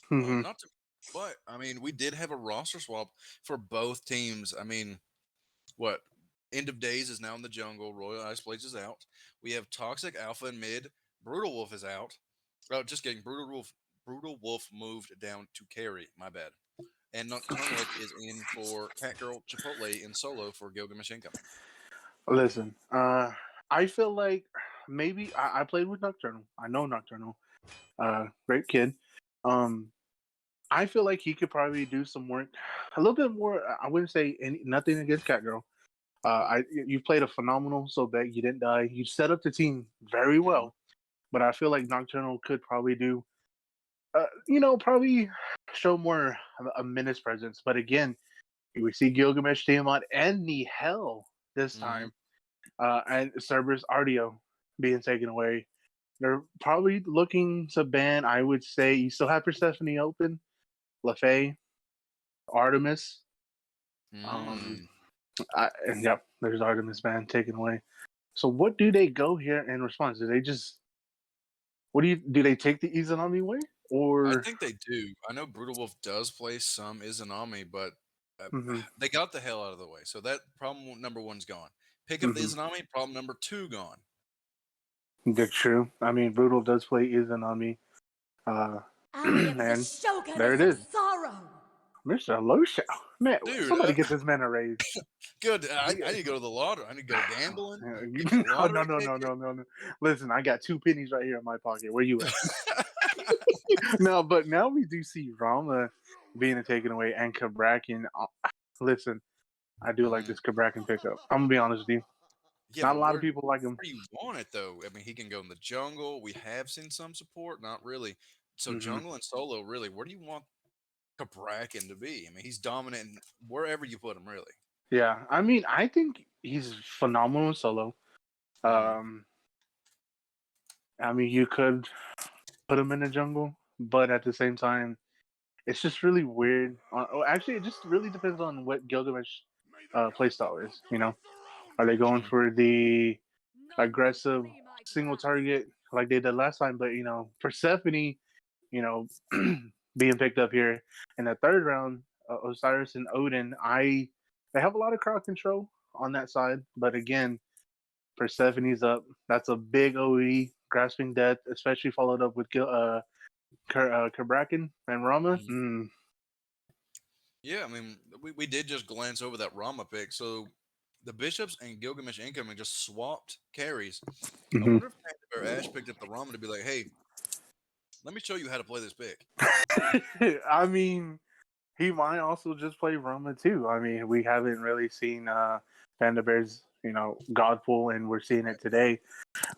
A: Hmm.
B: Not to, but I mean, we did have a roster swap for both teams. I mean, what? End of Days is now in the jungle. Royal Ice Blades is out. We have Toxic Alpha in mid. Brutal Wolf is out. Oh, just kidding. Brutal Wolf moved down to carry. My bad. And Nocturnal is in for Catgirl Chipotle in solo for Gilgamesh incoming.
A: Listen, I feel like maybe I played with Nocturnal. I know Nocturnal. Great kid. Um, I feel like he could probably do some work, a little bit more. I wouldn't say nothing against Catgirl. You played a phenomenal, so that you didn't die. You set up the team very
B: Mhm.
A: well, but I feel like Nocturnal could probably do, probably show more a menace presence. But again, we see Gilgamesh, Tiamat, and the Hell this
B: Mhm.
A: time, and Cerberus Artio being taken away. They're probably looking to ban. I would say you still have Persephone open, Lefay, Artemis. Um,
B: Mm.
A: and yep, there's Artemis ban taken away. So what do they go here in response? Do they just do they take the Izanami way
B: I
A: or?
B: think they do. I know Brutal Wolf does play some Izanami, but uh,
A: Hmm.
B: they got the hell out of the way. So that problem number one's gone. Pick up the
A: Hmm.
B: Izanami, problem number two gone.
A: That's true. I mean, Brutal does play Izanami,
C: I am the
A: and there
C: shoguness
A: it
C: of
A: is,
C: sorrow.
A: Mr. Losha. Man,
B: Dude,
A: somebody get this man a raise.
B: good.
A: He-
B: I need to go to the lottery. I need to go gambling, get me a
A: no, no,
B: lottery
A: no, no,
B: ticket.
A: no, no, no. Listen, I got 2 pennies right here in my pocket. Where you at? No, but now we do see Rama being taken away and Kabrakin. Listen, I do like
B: Mhm.
A: this Kabrakin pickup. I'm gonna be honest with you.
B: Yeah,
A: Not
B: but
A: a lot of people like him.
B: where do you want it though? I mean, he can go in the jungle. We have seen some support, not really. So
A: Hmm.
B: jungle and solo, really, where do you want Cabrakan to be? I mean, he's dominant wherever you put him, really.
A: Yeah, I mean, I think he's phenomenal in solo.
B: Hmm.
A: Um, I mean, you could put him in the jungle, but at the same time, it's just really weird. Actually, it just really depends on what Gilgamesh playstyle is. Are they going
B: Hmm.
A: for the
C: None can
A: aggressive
C: flee my
A: single
C: grasp.
A: target like they did last time? But Persephone, you know, being picked up here in the third round, Osiris and Odin, they have a lot of crowd control on that side. But again, Persephone's up. That's a big OE, grasping death, especially followed up with Kabrakan and Rama.
B: Hmm. Yeah, I mean, we did just glance over that Rama pick. So the Bishops and Gilgamesh incoming just swapped carries. I
A: Mhm.
B: wonder if Panda Bear Ash picked up the Rama to be like, hey, let me show you how to play this pick.
A: I mean, he might also just play Roma too. I mean, we haven't really seen Panda Bear's, Godful, and we're seeing it
B: Right.
A: today.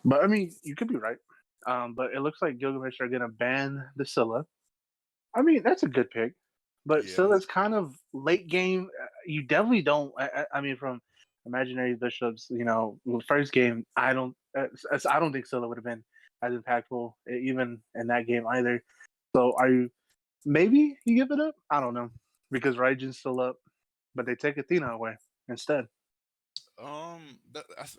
A: But I mean, you could be right. But it looks like Gilgamesh are gonna ban the Scylla. I mean, that's a good pick. But
B: Yeah.
A: still, it's kind of late game. You definitely don't. I mean, from imaginary bishops, first game, I don't. I don't think Scylla would have been as impactful even in that game either. So, are you? Maybe you give it up. I don't know because Raijin's still up, but they take Athena away instead.
B: I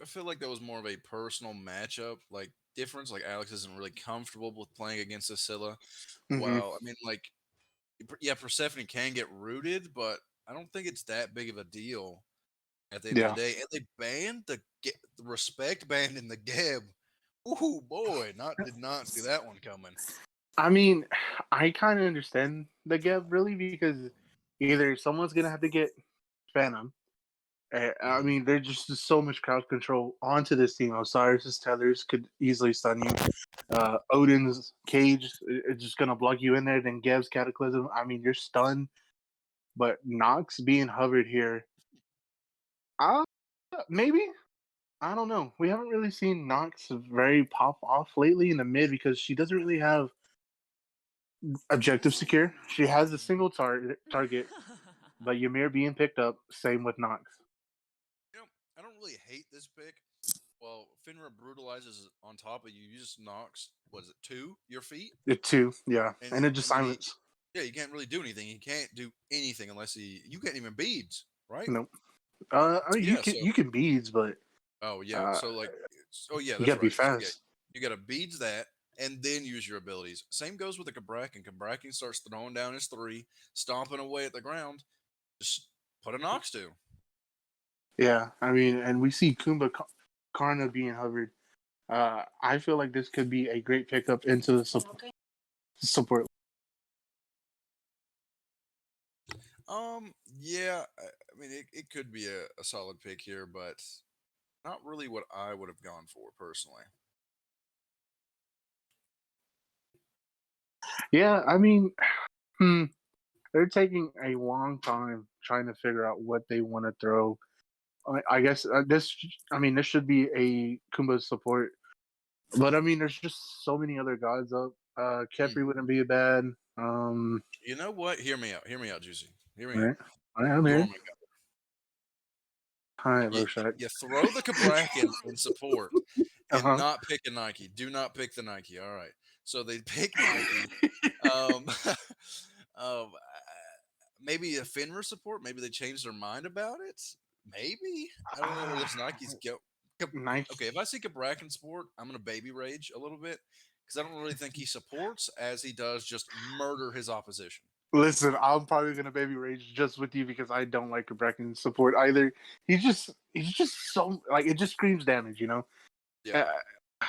B: feel like that was more of a personal matchup, like difference. Like Alex isn't really comfortable with playing against Scylla.
A: Hmm.
B: While I mean, like, yeah, Persephone can get rooted, but I don't think it's that big of a deal at the end of the
A: Yeah.
B: day. And they banned the respect band in the Geb. Ooh boy, did not see that one coming.
A: I mean, I kind of understand the gap really because either someone's gonna have to get Phantom. I
B: Mhm.
A: mean, there's just so much crowd control onto this team. Osiris's tethers could easily stun you. Odin's cage is just gonna block you in there. Then Geb's cataclysm. I mean, you're stunned. But Nox being hovered here, uh, maybe I don't know. We haven't really seen Nox very pop off lately in the mid because she doesn't really have objective secure. She has a single target, but Ymir being picked up. Same with Nox.
B: You know, I don't really hate this pick. Well, Finra brutalizes on top of you. You just knocks. What is it? Your feet,
A: It too, yeah,
B: and
A: and it just
B: and then
A: silence.
B: yeah, you can't really do anything. He can't do anything unless you can't even beads, right?
A: Nope. I mean,
B: Yeah. So
A: you can beads, but
B: oh yeah.
A: uh,
B: So like oh yeah,
A: you
B: that's
A: gotta be
B: right. So yeah,
A: fast.
B: you got to beads that and then use your abilities. Same goes with the Kabrakan. Kabrakan starts throwing down his three, stomping away at the ground. Just put a Nox to.
A: Yeah, I mean, and we see Karna being hovered. I feel like this could be a great pickup into the support.
B: Yeah, I mean, it could be a solid pick here, but not really what I would have gone for personally.
A: Yeah, I mean, hmm, they're taking a long time trying to figure out what they want to throw. I guess this. I mean, this should be a Kumba support, but I mean, there's just so many other gods up. Kepri
B: Hmm.
A: wouldn't be bad.
B: You know what? Hear me out. Hear me out, Juicy. Hear me
A: All
B: out.
A: right, all right, I'm
B: You
A: here.
B: want my
A: All right,
B: you,
A: low shot.
B: you throw the Kabrakan in support
A: Uh
B: and
A: huh.
B: not pick a Nike. Do not pick the Nike. All right. So they pick Nike. Um, um, maybe a Finra support. Maybe they changed their mind about it. Maybe I don't know where this Nike's go.
A: Nike.
B: Okay, if I see Kabrakan support, I'm gonna baby rage a little bit because I don't really think he supports as he does just murder his opposition.
A: Listen, I'm probably gonna baby rage just with you because I don't like Brecken support either. He's just so like it just screams damage, you know.
B: Yeah.
A: Uh,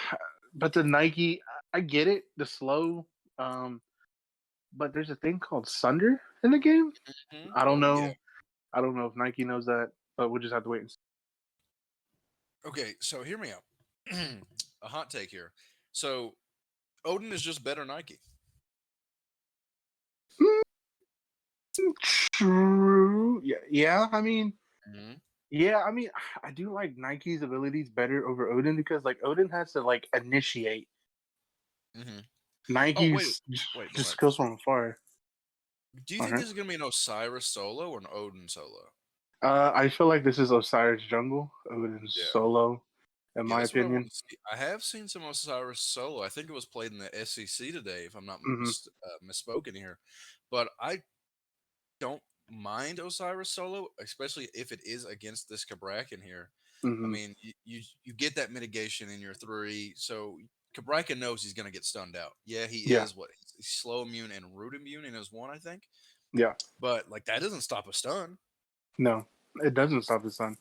A: but the Nike, I get it, the slow. Um, but there's a thing called Sunder in the game. I don't
B: Oh yeah.
A: know. I don't know if Nike knows that, but we'll just have to wait and see.
B: Okay, so hear me out. A hot take here. So Odin is just better Nike.
A: True. Yeah. Yeah.
B: Hmm.
A: Yeah. I mean, I do like Nike's abilities better over Odin because like Odin has to like initiate.
B: Hmm. Oh
A: Nike's
B: wait.
A: just goes from afar.
B: Do you
A: All
B: think
A: right.
B: this is gonna be an Osiris solo or an Odin solo?
A: I feel like this is Osiris jungle, Odin's
B: Yeah.
A: solo, in
B: Yeah,
A: my
B: that's what I want
A: opinion.
B: to see. I have seen some Osiris solo. I think it was played in the SEC today, if I'm not
A: Hmm.
B: misspoken here. But I don't mind Osiris solo, especially if it is against this Kabrakan here. I
A: Hmm.
B: mean, you get that mitigation in your three, so Kabrakan knows he's going to get stunned out. Yeah, he
A: Yeah.
B: is he's slow immune and root immune in his one, I think.
A: Yeah.
B: But like that doesn't stop a stun.
A: No, it doesn't stop the sun.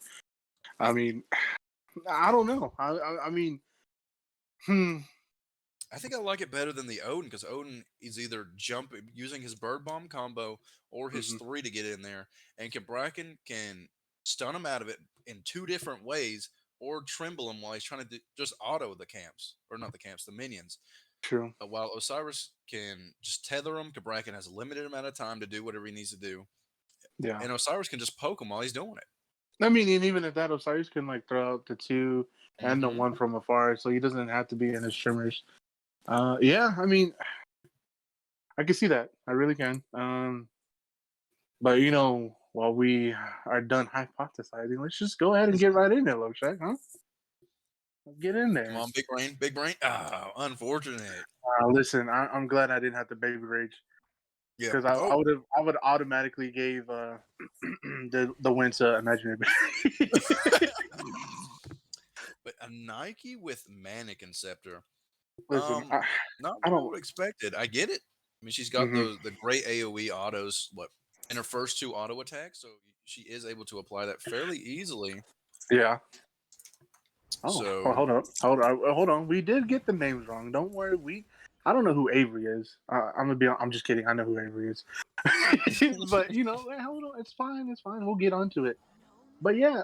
A: I
B: I,
A: mean, I don't know. I mean, hmm.
B: I think I like it better than the Odin because Odin is either jumping using his bird bomb combo or his
A: Hmm.
B: three to get in there, and Kabrakan can stun him out of it in two different ways or tremble him while he's trying to just auto the camps or not the camps, the minions.
A: True.
B: While Osiris can just tether him, Kabrakan has a limited amount of time to do whatever he needs to do,
A: Yeah.
B: and Osiris can just poke him while he's doing it.
A: I mean, and even at that, Osiris can like throw out the two and the
B: Hmm.
A: one from afar, so he doesn't have to be in his trimmers. Yeah. I mean, I can see that. I really can. But while we are done hypothesizing, let's just go ahead and get right in there, Loshak, huh? Get in there.
B: Come on, big brain, big brain. Oh, unfortunate.
A: Listen, I'm glad I didn't have to baby rage
B: Yeah.
A: because
B: Oh,
A: I would automatically gave the win to Imaginary.
B: but a Nike with Mannequin Scepter.
A: Listen,
B: Not
A: I
B: what I
A: don't.
B: would expected. I get it. I mean, she's got
A: Mhm.
B: the great AOE autos. What in her first 2 auto attacks, so she is able to apply that fairly easily.
A: Yeah. Oh, well,
B: So
A: hold on. We did get the names wrong. Don't worry. I don't know who Avery is. I'm just kidding. I know who Avery is. But hold on. It's fine. It's fine. We'll get onto it. But yeah,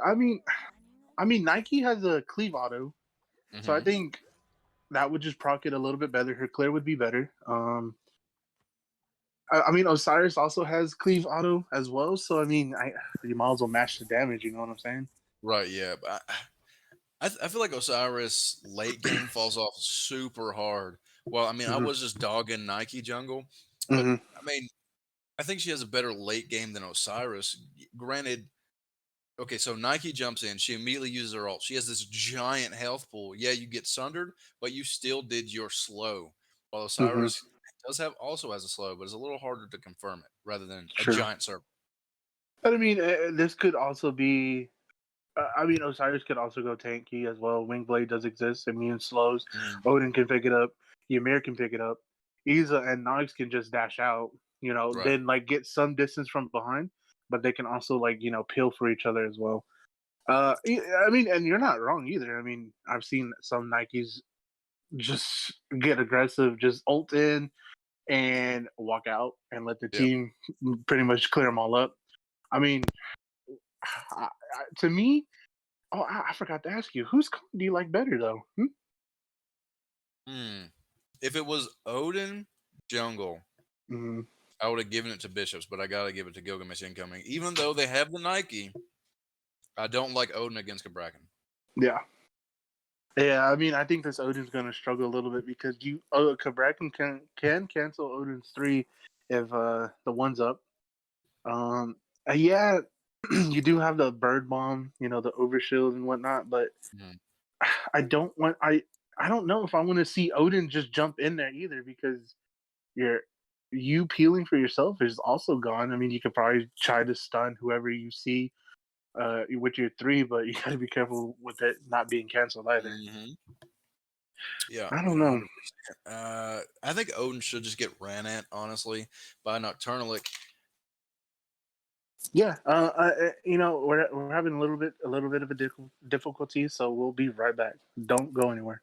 A: Nike has a cleave auto, so I
B: Mhm.
A: think that would just proc it a little bit better. Her clear would be better. Osiris also has cleave auto as well, so you might as well match the damage. You know what I'm saying?
B: Right, yeah. But I feel like Osiris late game falls off super hard. Well, I mean, I
A: Hmm.
B: was just dogging Nike jungle, but
A: Hmm.
B: I mean, I think she has a better late game than Osiris. Granted, okay, so Nike jumps in, she immediately uses her ult. She has this giant health pool. Yeah, you get sundered, but you still did your slow. While
A: Hmm.
B: Osiris also has a slow, but it's a little harder to confirm it rather than a
A: True.
B: giant circle.
A: But this could also be. Osiris could also go tanky as well. Wingblade does exist. Immune slows.
B: Mm,
A: Odin can pick it up. Ymir can pick it up. Iza and Nox can just dash out.
B: right.
A: Then get some distance from behind, but they can also peel for each other as well. And you're not wrong either. I've seen some Nikes just get aggressive, just ult in and walk out and let the
B: Yep.
A: team pretty much clear them all up. I mean, to me, oh, I forgot to ask you, whose clan do you like better though?
B: Hmm. If it was Odin jungle,
A: Mm-hmm.
B: I would have given it to Bishops, but I gotta give it to Gilgamesh incoming. Even though they have the Nike, I don't like Odin against Kabrakan.
A: Yeah. Yeah, I think this Odin's gonna struggle a little bit because Kabrakan can cancel Odin's 3 if the one's up. Um, yeah, you do have the bird bomb, the overshield and whatnot, but
B: Mhm.
A: I don't want I don't know if I want to see Odin just jump in there either because you're you peeling for yourself is also gone. You could probably try to stun whoever you see with your 3, but you gotta be careful with it not being canceled either.
B: Mhm. Yeah,
A: I
B: I
A: don't
B: mean,
A: know.
B: 100%. I think Odin should just get ran at, honestly, by Nocturnalic.
A: Yeah, we're having a little bit of a difficulty, so we'll be right back. Don't go anywhere.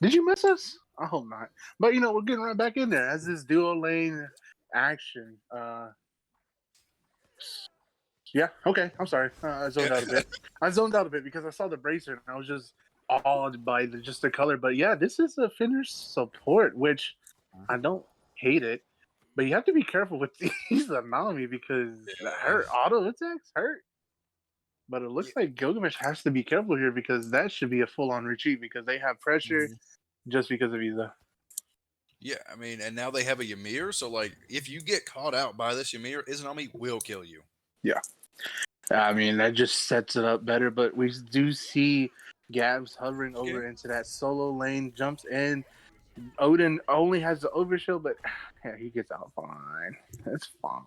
A: Did you miss us? I hope not. But we're getting right back in there as this dual lane action. Yeah. Okay. I'm sorry. I zoned out a bit. I zoned out a bit because I saw the bracer and I was just awed by just the color. But yeah, this is a Finnish support, which I don't hate it. But you have to be careful with these Anami because her auto attacks hurt. But it looks like Gilgamesh has to be careful here because that should be a full-on retreat because they have pressure just because of Iza.
B: Yeah, I mean, and now they have a Ymir, so like, if you get caught out by this Ymir, Izanami will kill you.
A: Yeah. I mean, that just sets it up better, but we do see Gabs hovering over into that solo lane, jumps in. Odin only has the overshield, but yeah, he gets out fine. That's fine.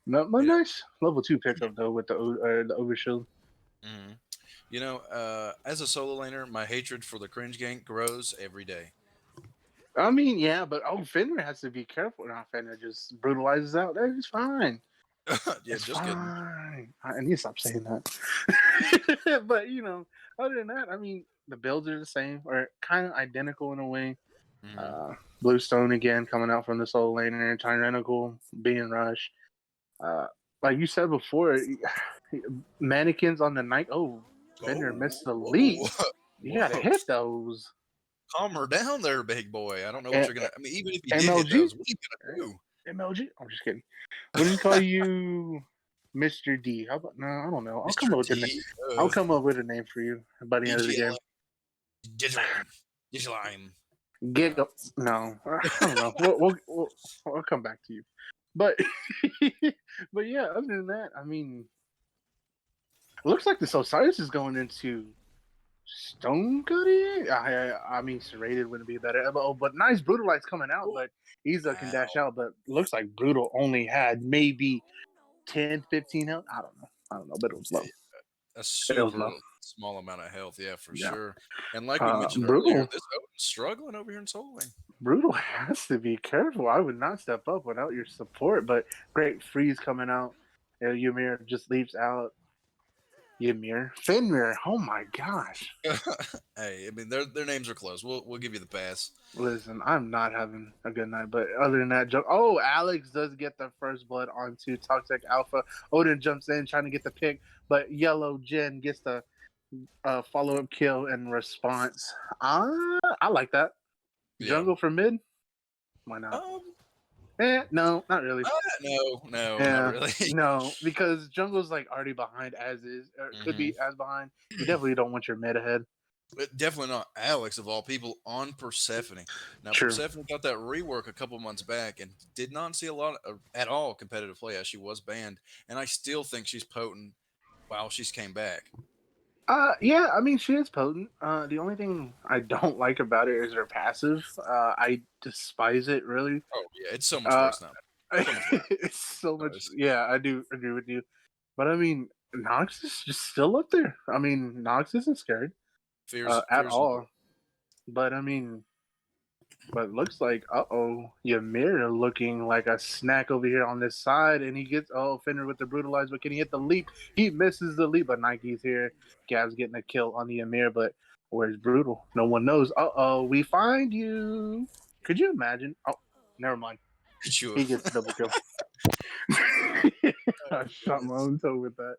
A: No, nice level 2 pickup, though, with the overshield.
B: Mm-hmm. You know, as a solo laner, my hatred for the cringe gank grows every day.
A: I mean, yeah, but Fenrir has to be careful. Now Fenrir just brutalizes out. That is fine.
B: Yeah,
A: It's
B: just
A: fine.
B: kidding.
A: I need to stop saying that. But other than that, I mean, the builds are the same or kind of identical in a way. Bluestone again coming out from the solo laner, Tyrannical being rushed. Like you said before, mannequins on the night. Oh, Fender missed the leap. You gotta hit those.
B: Calm her down there, big boy. I don't know what
A: And,
B: you're gonna. I mean, even if you did
A: MLG?
B: hit those, what are you gonna do?
A: MLG? I'm just kidding. What do you call you, Mr. D? How about no? I don't know. I'll come up with a name. I'll come up with a name for you by the end of the game.
B: Digilime.
A: Get up. No, I don't know. We'll come back to you. But but yeah, other than that, I mean, it looks like this Osiris is going into Stone Cutting. I mean, serrated wouldn't be better. But nice Brutalize coming out, but Iza can dash out. But looks like Brutal only had maybe 10, 15 health. I don't know, but it was low.
B: A super small amount of health, yeah, for sure. And like we mentioned earlier, this Odin's struggling over here in solo lane.
A: Brutal has to be careful. I would not step up without your support. But great freeze coming out. Ymir just leaps out. Ymir, Fenrir. Oh my gosh.
B: Hey, I mean their names are close. We'll give you the pass.
A: Listen, I'm not having a good night, but other than that, Alex does get the first blood onto Toxic Alpha. Odin jumps in trying to get the pick, but Yellow Jen gets the follow-up kill in response. I like that. Jungle for mid? Why not? No, not really.
B: No, not really.
A: No, because jungle's like already behind as is, or could be as behind. You definitely don't want your mid ahead.
B: Definitely not Alex of all people on Persephone. Now Persephone got that rework a couple months back and did not see a lot at all competitive play as she was banned, and I still think she's potent while she's came back.
A: Yeah, I mean she is potent. The only thing I don't like about it is her passive. I despise it really.
B: Oh yeah, it's so much worse now.
A: It's so much. Yeah, I do agree with you. But I mean, Nox is just still up there. I mean, Nox isn't scared at all. But I mean, but it looks like Ymir looking like a snack over here on this side, and he gets Fenrir with the brutalize. But can he hit the leap? He misses the leap, but Nike's here. Gab's getting a kill on the Ymir, but where's Brutal? No one knows. We find you. Could you imagine? Oh, never mind. He gets double kill. I shot my own toe with that.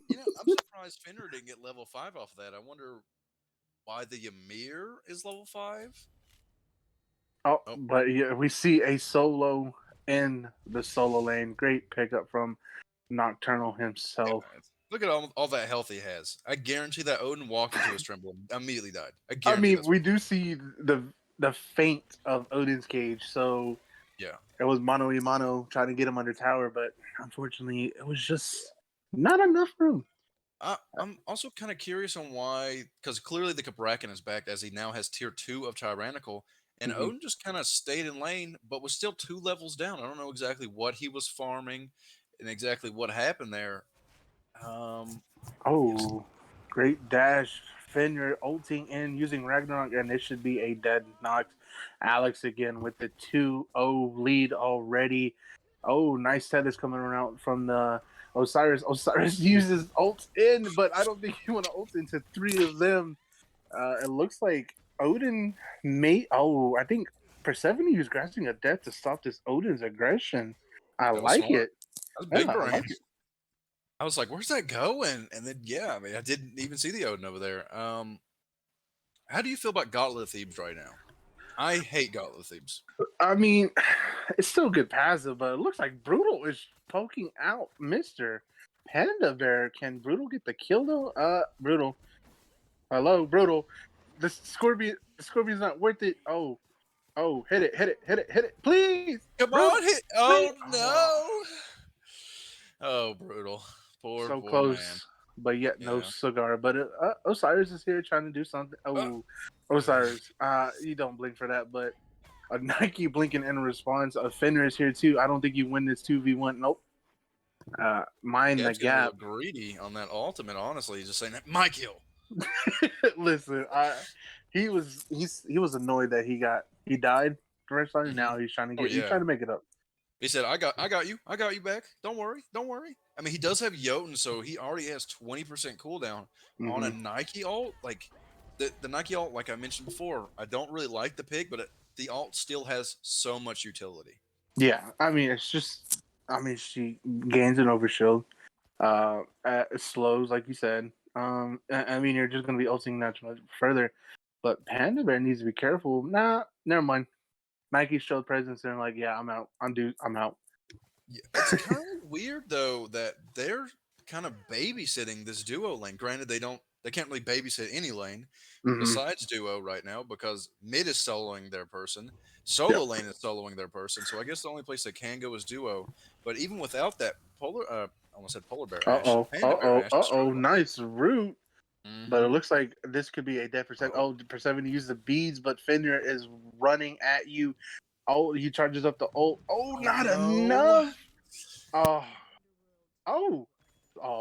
B: You know, I'm surprised Fenrir didn't get level 5 off of that. I wonder why the Ymir is level 5.
A: But yeah, we see a solo in the solo lane. Great pickup from Nocturnal himself.
B: Yeah, look at all that health he has. I guarantee that Odin walked into his tremble and immediately died.
A: I mean, we do see the feint of Odin's cage, so
B: yeah,
A: it was mano y mano trying to get him under tower, but unfortunately, it was just not enough room.
B: I'm also kind of curious on why, because clearly the Cabrakan is back as he now has tier 2 of Tyrannical, and Odin just kind of stayed in lane, but was still 2 levels down. I don't know exactly what he was farming and exactly what happened there.
A: Great dash. Fenrir ulting in using Ragnarok, and it should be a dead Nox. Alex again with the 2-0 lead already. Oh, nice set is coming around from the Osiris. Osiris uses ult in, but I don't think you want to ult into 3 of them. It looks like Odin may. I think Persephone used Grasping of Death to stop this Odin's aggression. I like it.
B: That's big brain. I like it. I was like, where's that going? And then, yeah, I mean, I didn't even see the Odin over there. How do you feel about Gauntlet of Thebes right now? I hate Gauntlet of Thebes.
A: I mean, it's still good passive, but it looks like Brutal is poking out Mr. Panda Bear. Can Brutal get the kill though? Brutal. Hello, Brutal. The Scorpion's not worth it. Oh, hit it, please.
B: Come
A: Brutal,
B: on, hit!
A: please.
B: Oh no! Oh, brutal.
A: So
B: Poor man.
A: close, but yet no
B: Yeah.
A: cigar. But Osiris is here trying to do something. Oh, Osiris, you don't blink for that. But a Nike blinking in response. A Fenrir is here too. I don't think you win this 2v1. Nope. Mind the
B: Gab's getting a
A: gap.
B: little greedy on that ultimate. Honestly, he's just saying my kill.
A: Listen, he was annoyed that he died first time.
B: Mhm.
A: Now he's trying to
B: Oh,
A: he's
B: yeah.
A: trying to make it up.
B: He said, "I got you back. Don't worry. I mean, he does have Jotun, so he already has 20% cooldown on a Nike ult. Like the Nike ult, like I mentioned before, I don't really like the pick, but the ult still has so much utility.
A: Yeah, I mean it's just she gains an overshield. It slows like you said. I mean you're just gonna be ulting that much further. But Panda Bear needs to be careful. Nah, never mind. Nike showed presence and like, yeah, I'm out. I'm out.
B: Yeah, it's kind of weird though that they're kind of babysitting this duo lane. Granted, they can't really babysit any lane besides duo right now because mid is soloing their person, solo lane is soloing their person. So I guess the only place they can go is duo. But even without that, I almost said polar bear Ash, panda bear Ash is struggling.
A: Nice route. But it
B: Mhm.
A: looks like this could be a dead Persephone. Oh, Persephone used the beads, but Fenrir is running at you. Oh, he charges up the ult. Oh, not
B: no.
A: enough. Oh.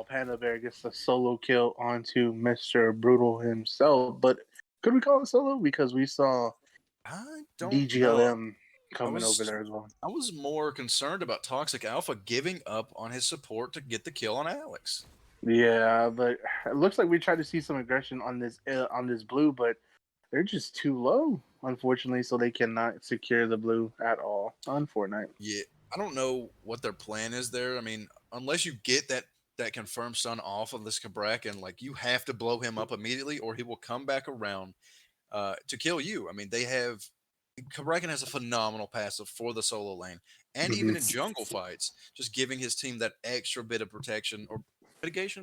A: Panda Bear gets the solo kill onto Mr. Brutal himself. But could we call it solo? Because we saw
B: I don't know.
A: DGLM coming over there as well.
B: I was more concerned about Toxic Alpha giving up on his support to get the kill on Alex.
A: Yeah, but it looks like we tried to see some aggression on this blue, but they're just too low, unfortunately, so they cannot secure the blue at all on Fortnite.
B: Yeah, I don't know what their plan is there. I mean, unless you get that confirmed stun off of this Cabrakan, like you have to blow him up immediately, or he will come back around to kill you. I mean, Cabrakan has a phenomenal passive for the solo lane, and even in jungle fights, just giving his team that extra bit of protection or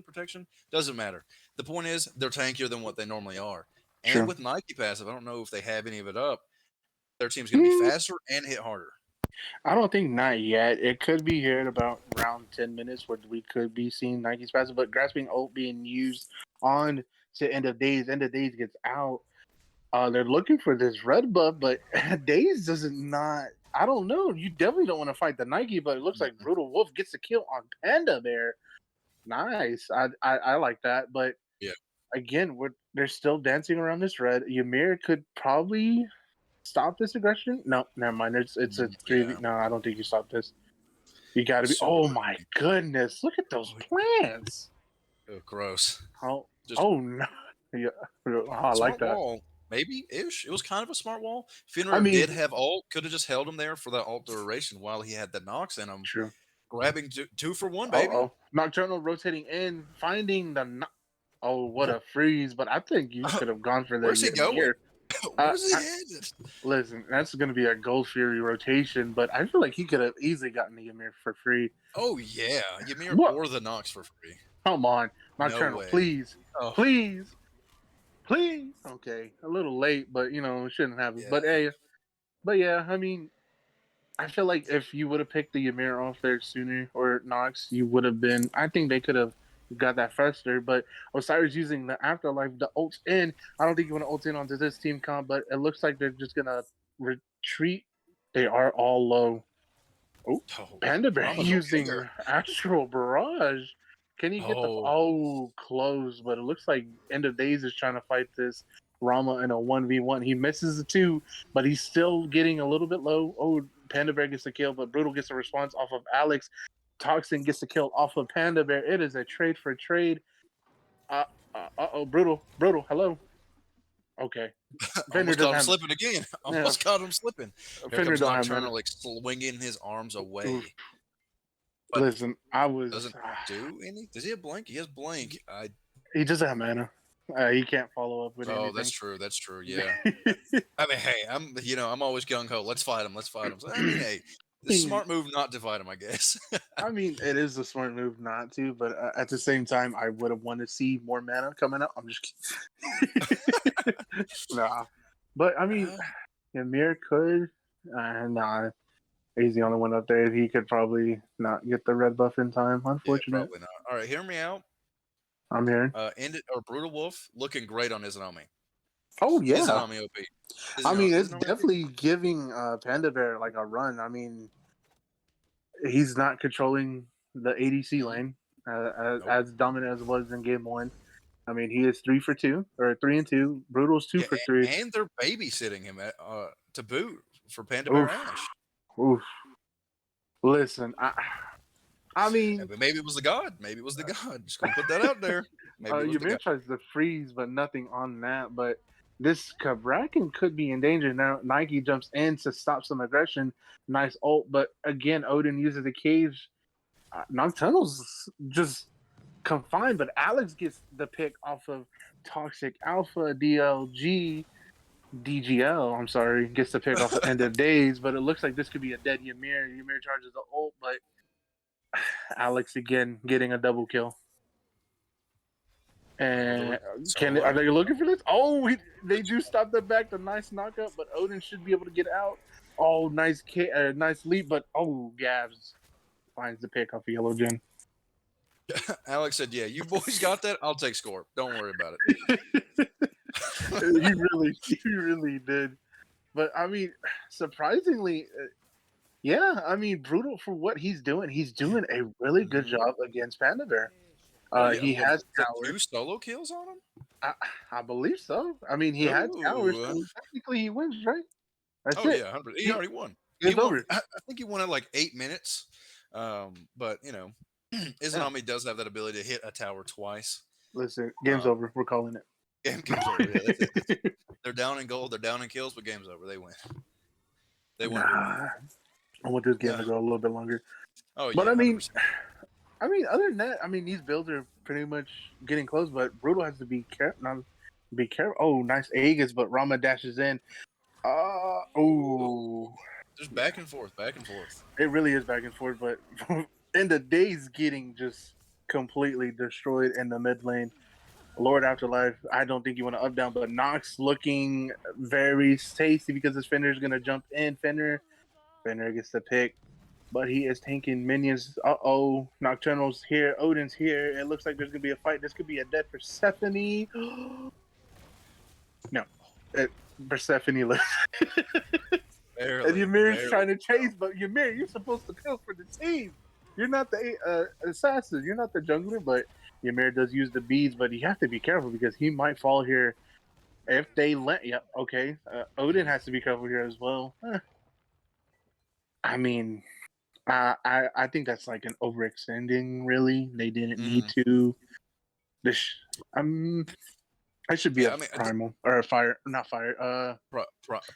B: protection doesn't matter. The point is they're tankier than what they normally are. And with Nike passive, I don't know if they have any of it up. Their team's going to be faster and hit harder.
A: I don't think not yet. It could be here in about around 10 minutes where we could be seeing Nike's passive, but grasping ult being used on to end of days. End of days gets out. They're looking for this red buff, but Days doesn't not. I don't know. You definitely don't want to fight the Nike, but it looks like Brutal Wolf gets the kill on Panda there. Nice. I like that, but
B: yeah,
A: again, they're still dancing around this red. Ymir could probably stop this aggression. No, never mind. It's a 3v. No, I don't think you stop this. You got to be. Oh my goodness! Look at those plants.
B: Oh, gross.
A: Oh no. Yeah, I like that.
B: Wall, maybe ish. It was kind of a smart wall. Fenrir did have ult. Could have just held him there for that ult duration while he had the Nox in him.
A: True.
B: Grabbing 2 for 1, baby.
A: Nocturnal rotating in, finding the. Oh, what a freeze! But I think you could have gone for the.
B: Where's he going? Where's he headed?
A: Listen, that's going to be a Gold Fury rotation, but I feel like he could have easily gotten the Ymir for free.
B: Oh yeah, Ymir or the Nox for free.
A: Come on, Nocturnal, please, please. Okay, a little late, but it shouldn't happen. Yeah. But yeah, I mean, I feel like if you would have picked the Ymir off there sooner or Nox, you would have been. I think they could have got that faster. But Osiris using the Afterlife, the ult in. I don't think you want to ult in onto this team comp, but it looks like they're just gonna retreat. They are all low. Oh, Panda Bear using Astral Barrage. Can he get close? But it looks like End of Days is trying to fight this Rama in a 1v1. He misses the 2, but he's still getting a little bit low. Oh, Panda Bear gets the kill, but Brutal gets a response off of Alex. Toxin gets the kill off of Panda Bear. It is a trade for trade. Brutal, hello. Okay.
B: Almost caught him slipping again. Almost caught him slipping. Here comes Nocturnal, like swinging his arms away.
A: But listen,
B: doesn't do any. Does he have blink? He has blink.
A: He doesn't have mana. He can't follow up with
B: Oh,
A: anything.
B: that's true. That's true. Yeah. I mean, hey, I'm always gung ho. Let's fight him. Let's fight him. So, I mean, hey, the smart move not to fight him, I guess.
A: I mean, it is a smart move not to, but at the same time, I would have wanted to see more mana coming out. I'm just kidding. Nah, but I mean, Ymir could. Nah, he's the only one up there. He could probably not get the red buff in time.
B: Yeah,
A: Unfortunate.
B: probably not. All right, hear me out.
A: I'm hearing.
B: Ended or Brutal Wolf looking great on Izanami.
A: Oh yeah.
B: Izanami OP.
A: I mean, it's
B: Izanami OP?
A: definitely giving Panda Bear like a run. I mean, he's not controlling the ADC lane
B: Nope.
A: as dominant as it was in game one. I mean, he is 3 for 2 or 3 and 2. Brutal's 2 for 3.
B: And they're babysitting him to boot for Panda
A: Oof.
B: Bear Ash.
A: Oof. Listen, I
B: Yeah,
A: mean,
B: but maybe it was the god. Maybe it was the god. Just gonna put that out there. Maybe it was the
A: Ymir
B: god.
A: tries to freeze, but nothing on that. But this Kabrakan could be in danger now. Nike jumps in to stop some aggression. Nice ult, but again, Odin uses the cage. Nocturnal's just confined, but Alex gets the pick off of Toxic Alpha, DLG, DGL. I'm sorry, gets the pick off the end of days, but it looks like this could be a dead Ymir. Ymir charges the ult, but Alex again getting a double kill. And are they looking for this? Oh, they do stop the back. The nice knockup, but Odin should be able to get out. Oh, nice nice leap, but Gavs finds the pick off of Yellow Gen.
B: Alex said, "Yeah, you boys got that. I'll take score. Don't worry about
A: it." he really did. But I mean, surprisingly, yeah. I mean, Brutal for what he's doing a really good job against Panda Bear. He has towers.
B: 2 solo kills on him.
A: I believe so. I mean, he had towers, so technically he wins, right? That's it.
B: Yeah, 100. He already won.
A: It's over.
B: I think he won at like 8 minutes. But you know, Izanami does have that ability to hit a tower twice.
A: Listen, game's over. We're calling it.
B: Game's over. Yeah, that's it. They're down in gold. They're down in kills, but game's over. They win. They win.
A: I want this game to go a little bit longer.
B: Oh,
A: but
B: yeah,
A: I mean, other than that, I mean, these builds are pretty much getting close. But Brutal has to be careful. Be careful. Oh, nice Aegis, but Rama dashes in.
B: Just back and forth, back and forth.
A: It really is back and forth, but in the days getting just completely destroyed in the mid lane. Lord Afterlife, I don't think you want to up down, but Nox looking very tasty because his Fenrir is going to jump in. Fenrir gets the pick, but he is tanking minions. Nocturnal's here, Odin's here. It looks like there's going to be a fight. This could be a dead Persephone. No, Persephone lives. And Ymir's trying to chase, but Ymir, you're supposed to kill for the team. You're not the assassin. You're not the jungler, but Ymir does use the beads, but you have to be careful because he might fall here if they let. Yep, okay. Odin has to be careful here as well. I mean, I think that's like an overextending. Really, they didn't need to. I should be primal or fire, not fire.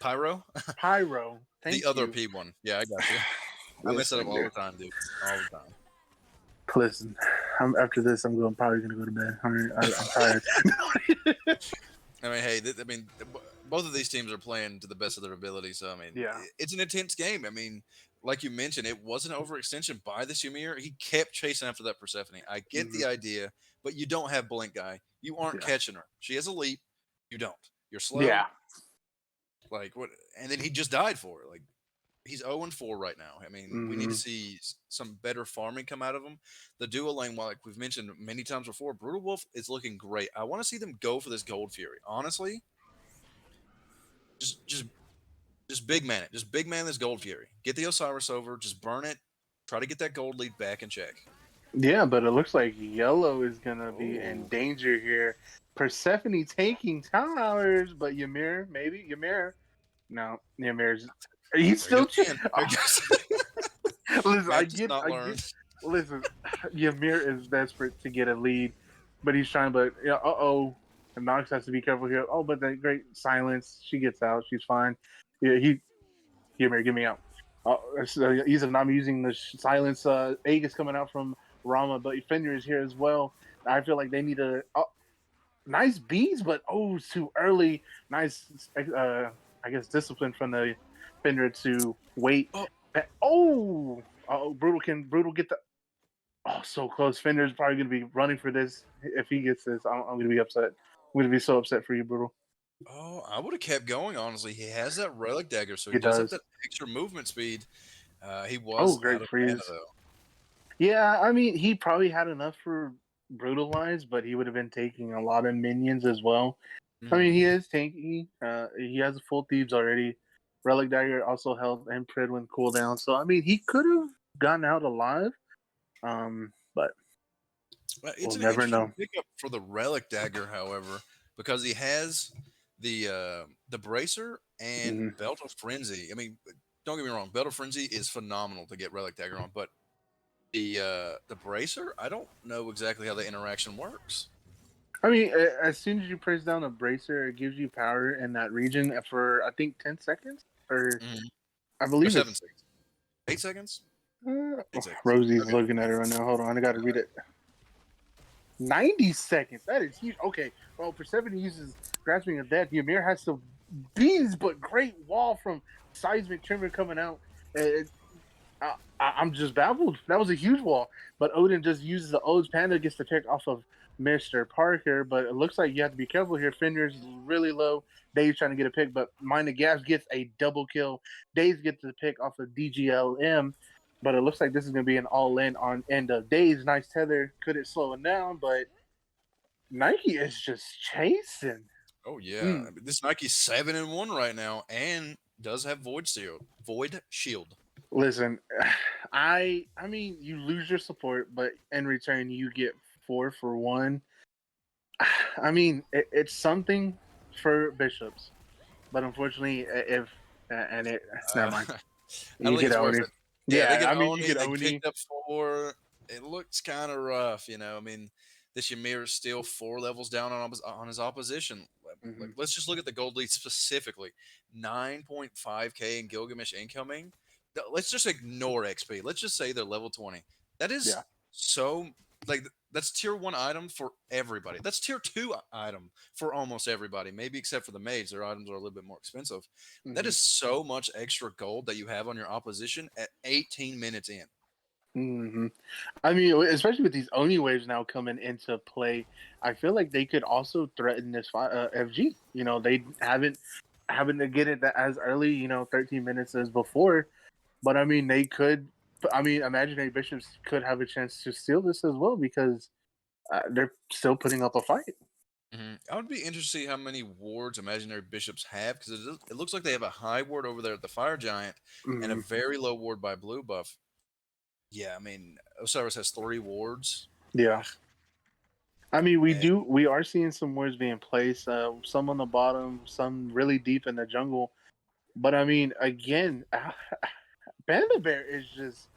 B: Pyro.
A: Pyro. Thank you.
B: Other P one. Yeah, I got you. I mess it up all the time, dude. All the time.
A: Listen, after this, I'm probably gonna go to bed. I'm tired.
B: I mean, hey, both of these teams are playing to the best of their ability. So I mean, it's an intense game. I mean, like you mentioned, it was an overextension by this Ymir. He kept chasing after that Persephone. I get the idea, but you don't have Blink Guy. You aren't catching her. She has a leap. You don't. You're slow.
A: Yeah.
B: Like what? And then he just died for it. Like he's 0-4 right now. I mean, we need to see some better farming come out of him. The duo lane, like we've mentioned many times before, Brutal Wolf is looking great. I want to see them go for this Gold Fury. Honestly, just big man it. Just big man this Gold Fury. Get the Osiris over. Just burn it. Try to get that gold lead back in check.
A: Yeah, but it looks like Yellow is gonna be in danger here. Persephone taking towers, but Ymir, maybe Ymir. No, Ymir's. Are you still? Listen, I get. Listen, Ymir is desperate to get a lead, but he's trying. But and Nox has to be careful here. Oh, but that great silence. She gets out. She's fine. Yeah, Ymir, get me out. He's not using the silence. Aegis coming out from Rama, but Fenrir is here as well. I feel like they need to. nice beats, but too early. Nice, I guess discipline from the Fender to wait.
B: Oh.
A: Brutal get the. Oh, so close. Fender's probably gonna be running for this. If he gets this, I'm gonna be upset. I'm gonna be so upset for you, Brutal.
B: Oh, I would have kept going, honestly. He has that relic dagger, so he
A: He
B: does have
A: does.
B: that extra movement speed. He
A: Oh,
B: was out
A: great
B: of mana,
A: freeze.
B: though.
A: Yeah, I mean, he probably had enough for brutalize, but he would have been taking a lot of minions as well. I mean,
B: Mhm.
A: he is tanky. He has full thieves already. Relic dagger also held and Pridwin cooldown, so I mean, he could have gotten out alive. But
B: It's
A: we'll
B: an
A: never
B: interesting
A: know.
B: pickup for the relic dagger, however, because he has the bracer and
A: Hmm.
B: belt of frenzy. I mean, don't get me wrong, belt of frenzy is phenomenal to get relic dagger on, but the bracer, I don't know exactly how the interaction works.
A: I mean, as soon as you press down a bracer, it gives you power in that region for I think 10 seconds, or
B: Mhm.
A: I
B: Or
A: believe
B: 7 seconds, 8 seconds,
A: uh,
B: 8 seconds.
A: Rosie's
B: Okay.
A: looking at it right now. Hold on, I got to read it. 90 seconds. That is huge. Okay. Well, for 70 uses grasping of death, Ymir has some bees, but great wall from seismic tremor coming out. It, I'm just baffled. That was a huge wall. But Odin just uses the Odes Panda gets the pick off of Mr. Parker. But it looks like you have to be careful here. Fenrir's really low. Dave's trying to get a pick, but Mind the Gas gets a double kill. Dave gets the pick off of DGLM. But it looks like this is going to be an all in on end of Dave's. Nice tether. Could it slow it down? But Nike is just chasing.
B: Oh yeah,
A: Mm.
B: I mean, this Nike's 7-1 right now, and does have void shield. Void shield.
A: Listen, I mean, you lose your support, but in return you get 4 for 1. I mean, it's something for bishops, but unfortunately, if and it never
B: Uh,
A: mind.
B: I don't
A: You
B: think
A: get
B: it's worth
A: Oni.
B: it. Yeah, they
A: Yeah,
B: get
A: I mean, you
B: Oni.
A: get
B: They
A: Oni.
B: picked up 4. It looks kind of rough, you know. I mean, this Ymir is still 4 levels down on his opposition. Like,
A: Hmm.
B: let's just look at the gold lead specifically. 9.5k in Gilgamesh incoming. Let's just ignore XP. Let's just say they're level 20. That is
A: Yeah.
B: so like that's tier 1 item for everybody. That's tier 2 item for almost everybody. Maybe except for the maids, their items are a little bit more expensive. That
A: Hmm.
B: is so much extra gold that you have on your opposition at 18 minutes in.
A: Hmm. I mean, especially with these Oni waves now coming into play, I feel like they could also threaten this FG. They haven't having to get it that as early, 13 minutes as before. But I mean, they could. I mean, imaginary bishops could have a chance to steal this as well because they're still putting up a fight.
B: I would be interested to see how many wards imaginary bishops have because it looks like they have a high ward over there at the fire giant and a
A: Mm,
B: very low ward by blue buff. Yeah, I mean Osiris has 3 wards.
A: yeah. I mean, we
B: Eh,
A: do. We are seeing some words being placed. Some on the bottom, some really deep in the jungle. But I mean, again, Panda Bear is just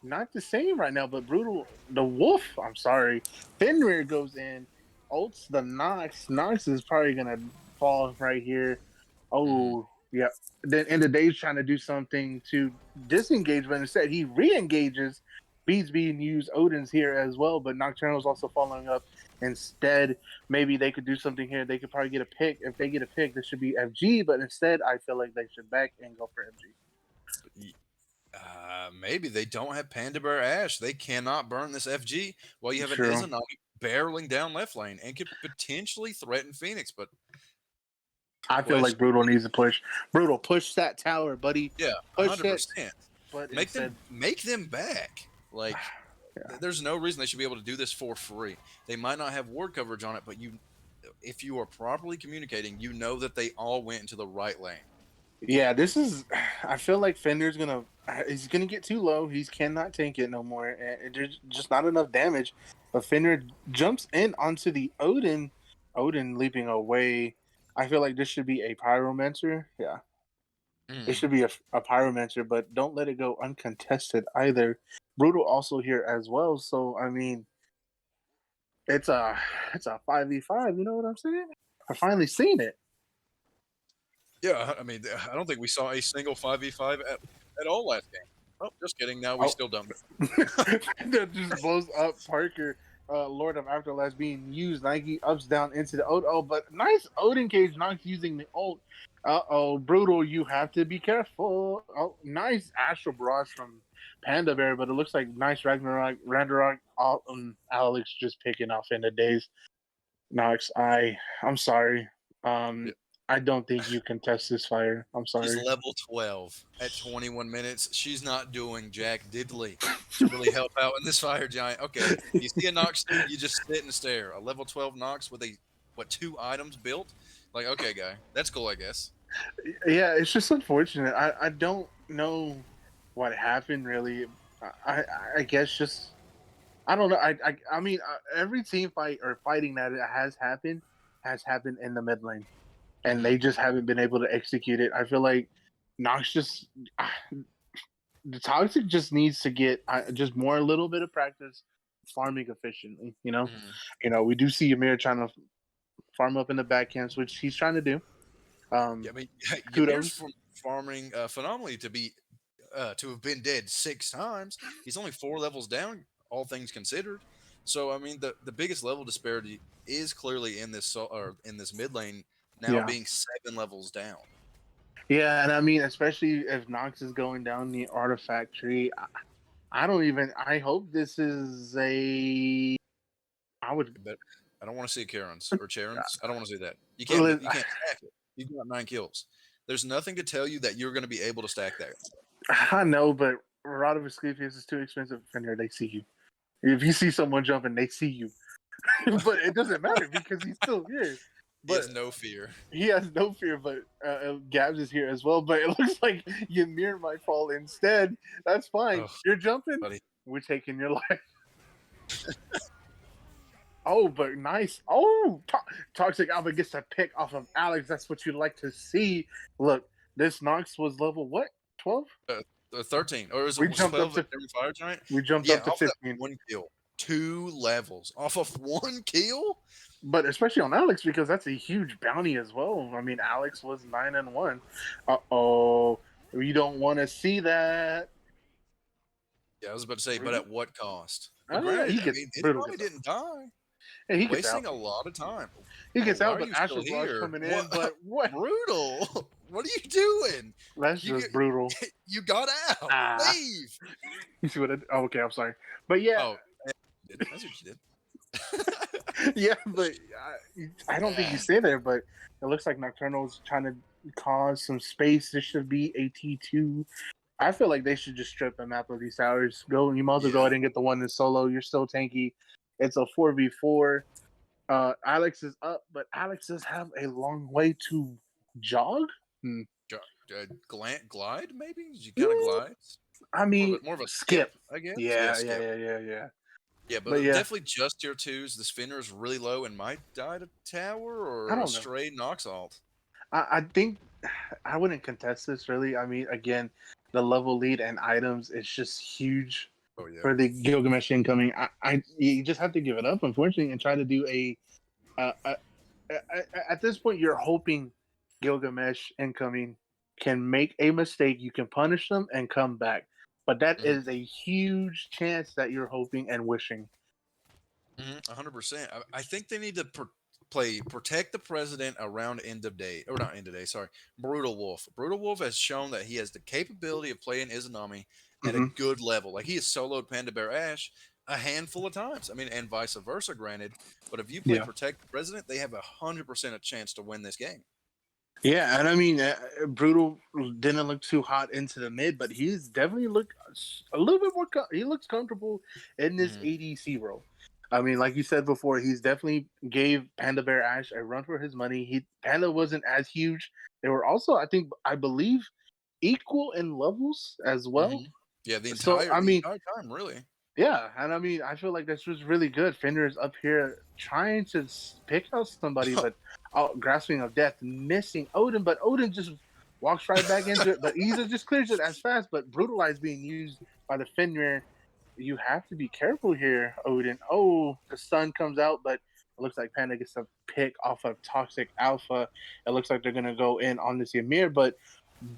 A: not the same right now. But brutal, the wolf. I'm sorry, Fenrir goes in, ults the Nox. Nox is probably gonna fall right here.
B: mhm.
A: Oh, yeah. Then in the Dave's trying to do something to disengage, but instead he re-engages. Beats being used. Odin's here as well, but Nocturnal's also following up. Instead, maybe they could do something here. They could probably get a pick. If they get a pick, this should be FG. But instead, I feel like they should back and go for FG.
B: Maybe they don't have Panda Bear Ash. They cannot burn this FG while you have an
A: True.
B: Izanagi barreling down left lane and could potentially threaten Phoenix. But
A: I feel like
B: question,
A: Brutal needs to push. Brutal, push that tower, buddy.
B: yeah,
A: Push it.
B: 100%.
A: But
B: Make
A: instead,
B: them back. Like
A: yeah.
B: there's no reason they should be able to do this for free. They might not have ward coverage on it, but if you are properly communicating, you know that they all went into the right lane.
A: Yeah, this is. I feel like Fender's gonna. He's gonna get too low. He cannot tank it no more, and there's just not enough damage. But Fender jumps in onto the Odin. Odin leaping away. I feel like this should be a pyromancer. Yeah, it
B: Mm.
A: should be a pyromancer, but don't let it go uncontested either. Brutal also here as well. So I mean, it's a 5v5. You know what I'm saying? I finally seen it.
B: Yeah, I mean, I don't think we saw a single 5v5 at all last game. Oh, just kidding. Now we
A: Oh,
B: still don't.
A: that just blows up Parker. Lord of Afterlife being used. Nike ups down into the ult. Oh, but nice Odin cage. Nox using the ult. Brutal. You have to be careful. Oh, nice Astral Barrage from Panda Bear, but it looks like nice Ragnarok. Alex just picking off in the days. Nox, I'm sorry.
B: Yeah.
A: I don't think you can test this fire. I'm
B: She's
A: sorry.
B: level 12 at 21 minutes. She's not doing jack diddly to really help out in this fire giant. Okay, you see a Nox dude, you just sit and stare. A level 12 Nox with two items built? Like, okay, guy, that's cool, I guess.
A: Yeah, it's just unfortunate. I don't know what happened really. I I guess just I don't know. I mean every team fight or fighting that it has happened in the mid lane, and
B: Mhm.
A: they just haven't been able to execute it. I feel like Nox just the toxic just needs to get just more a little bit of practice farming efficiently.
B: Mhm.
A: We do see Ymir trying to farm up in the back camps, which he's trying to do.
B: Yeah, I mean, Ymir's
A: Kudos.
B: farming phenomenally to have been dead 6 times. He's only 4 levels down, all things considered. So I mean, the biggest level disparity is clearly in in this mid lane now
A: Yeah.
B: being 7 levels down.
A: Yeah, and I mean, especially if Nox is going down the artifact tree, I don't even. I hope this is a. I would.
B: But I don't want to see Karens or Charons. I don't want to see that. You can't stack it. You've got 9 kills. There's nothing to tell you that you're going to be able to stack that.
A: I know, but Rod of Asclepius is too expensive. Fender, they see you. If you see someone jumping, they see you. But it doesn't matter because he's still here.
B: He
A: But
B: has no fear.
A: he has no fear. But Gabs is here as well. But it looks like Ymir might fall instead. That's fine.
B: Oh,
A: You're jumping.
B: buddy.
A: We're taking your life. Oh, but nice. Oh, Toxic Alpha gets a pick off of Alex. That's what you'd like to see. Look, this Nox was level what? 12?
B: 13 or is
A: We
B: it
A: jumped up
B: 12
A: to
B: at every fire giant?
A: we jumped
B: Yeah,
A: up to
B: off that
A: 15.
B: 1 kill, 2 levels off of 1 kill.
A: But especially on Alex because that's a huge bounty as well. I mean, Alex was 9-1. Uh-oh. We don't want to see that.
B: Yeah, I was about to say, but at what cost?
A: Oh,
B: But
A: yeah,
B: granted,
A: he
B: I
A: gets
B: mean,
A: brutal.
B: Izanami didn't die,
A: Hey, he gets
B: wasting
A: out.
B: a lot of time.
A: He gets
B: Why
A: out,
B: are
A: but
B: you still
A: Astral Barrage
B: here?
A: coming in.
B: What?
A: But what?
B: Brutal. What are you doing?
A: That's
B: You
A: just brutal.
B: you got out.
A: Ah.
B: Leave.
A: You see what oh, okay, I'm sorry. But yeah,
B: Oh, that's what you did.
A: yeah, but I don't think you stay there. But it looks like Nocturnal's trying to cause some space. This should be a T2. I feel like they should just strip a map of these towers. Go, you might as well go ahead and get the one in solo. You're still tanky. It's a 4v4. Alex is up, but Alex does have a long way to jog.
B: Glide, maybe? Did you kind of glide?
A: I mean,
B: More of a
A: skip.
B: I guess.
A: Yeah,
B: Skip.
A: yeah.
B: Yeah, but
A: yeah,
B: definitely just tier 2s. This Fenrir is really low and might die to tower
A: I
B: or
A: don't
B: a
A: know.
B: stray Nox alt.
A: I think I wouldn't contest this really. I mean, again, the level lead and items is just huge
B: Oh yeah.
A: for the Gilgamesh incoming. You just have to give it up, unfortunately, and try to do at this point, you're hoping Gilgamesh incoming can make a mistake. You can punish them and come back, but that
B: Mhm.
A: is a huge chance that you're hoping and wishing.
B: 100%. I think they need to protect the president around end of day, or not end of day. Sorry, Brutal Wolf. Brutal Wolf has shown that he has the capability of playing Izanami at a good level. Like he has soloed Panda Bear Ash a handful of times. I mean, and vice versa, granted. But if you play
A: Yeah.
B: protect the president, they have 100% a chance to win this game.
A: Yeah, and I mean, Brutal didn't look too hot into the mid, but he's definitely looked a little bit more. He looks comfortable in this ADC role. I mean, like you said before, he's definitely gave Panda Bear Ash a run for his money. Panda wasn't as huge. They were also, I believe, equal in levels as well.
B: Yeah, the
A: So,
B: entire
A: I mean,
B: entire time, really.
A: yeah, and I mean, I feel like this was really good. Fenrir's up here trying to pick out somebody, but grasping of death, missing Odin, but Odin just walks right back into it. But either just clears it as fast. But Brutalize being used by the Fenrir. You have to be careful here, Odin. Oh, the sun comes out, but it looks like Panda gets a pick off of Toxic Alpha. It looks like they're gonna go in on this Ymir, but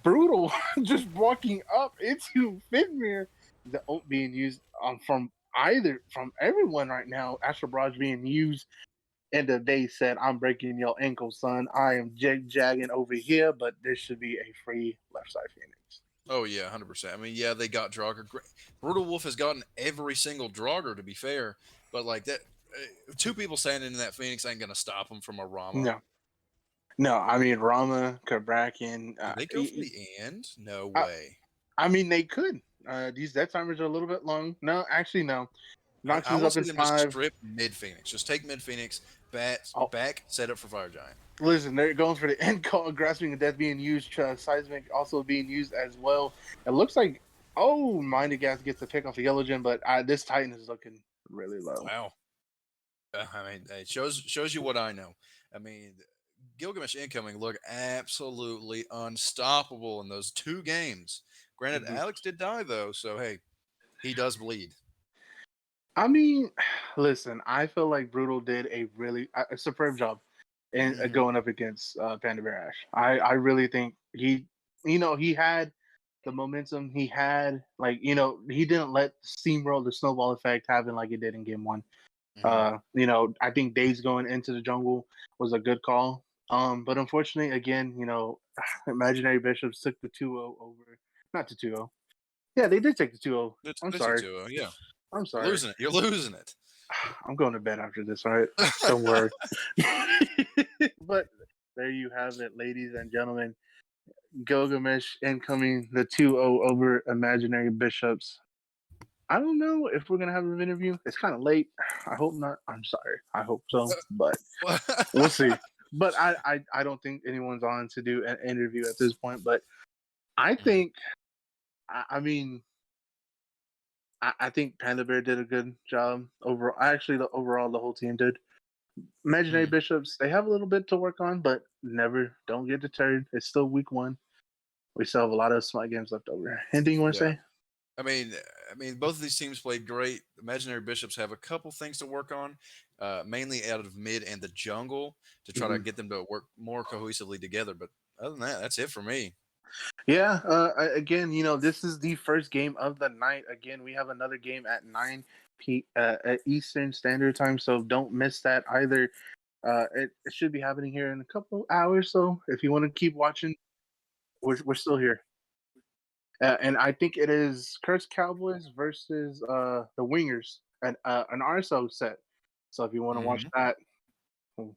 A: Brutal just walking up into Fenrir. The ult being used from either from everyone right now, Astral Barrage being used, and they said, "I'm breaking your ankle, son. I am jagging over here, but this should be a free left side Phoenix."
B: Oh yeah, 100%. I mean, yeah, they got Draugr. Brutal Wolf has gotten every single Draugr, to be fair, but like that, two people standing in that Phoenix ain't gonna stop them from a Rama.
A: No, no. I mean, Rama, Kabrakan.
B: Did they go for the end? No
A: I,
B: way.
A: I mean, they could. These death timers are a little bit long. No, actually, no. Nox
B: I
A: is
B: want
A: up
B: to
A: in
B: see them just
A: 5.
B: strip mid Phoenix. Just take mid Phoenix,
A: Oh,
B: back, set up for Fire Giant.
A: listen, they're going for the end call. Grasping of Death being used. Seismic also being used as well. It looks like, Minded Gas gets a pick off the Yellow Gem, but this Titan is looking really low.
B: Wow. I mean, it shows you what I know. I mean, Gilgamesh incoming look absolutely unstoppable in those two games. Granted,
A: Mhm.
B: Alex did die though, so hey, he does bleed.
A: I mean, listen, I feel like Brutal did a superb job in
B: Hmm.
A: going up against Panda Bear Ash. I really think he had the momentum. He had, he didn't let steamroll the snowball effect happen like it did in game one.
B: Hmm.
A: I think Days going into the jungle was a good call. But unfortunately, again, Imaginary Bishops took the 2-0 over, not the 2-0. Yeah, they did take the 2-0. I'm
B: That's a
A: sorry.
B: 2-0. Yeah,
A: I'm
B: you're
A: sorry.
B: losing it. You're losing it.
A: I'm going to bed after this, all right? Don't worry. But there you have it, ladies and gentlemen. Gilgamesh incoming the 2-0 over Imaginary Bishops. I don't know if we're going to have an interview. It's kind of late. I hope not. I'm sorry. I hope so, but we'll see. But I don't think anyone's on to do an interview at this point. But I think, I mean, I think Panda Bear did a good job overall. Actually, overall, the whole team did. Imaginary
B: Mhm.
A: Bishops, they have a little bit to work on, but don't get deterred. It's still week one. We still have a lot of Smite games left over. Anything you want to
B: Yeah.
A: say?
B: I mean, both of these teams played great. Imaginary Bishops have a couple things to work on, mainly out of mid and the jungle to try to
A: Mhm.
B: get them to work more cohesively together. But other than that, that's it for me.
A: Yeah. Again, this is the first game of the night. Again, we have another game at 9 at Eastern Standard Time, so don't miss that either. It should be happening here in a couple hours. So if you want to keep watching, we're still here. And I think it is Cursed Cowboys versus the Wingers, an RSO set. So if you want to watch
B: Hmm.
A: that, we'll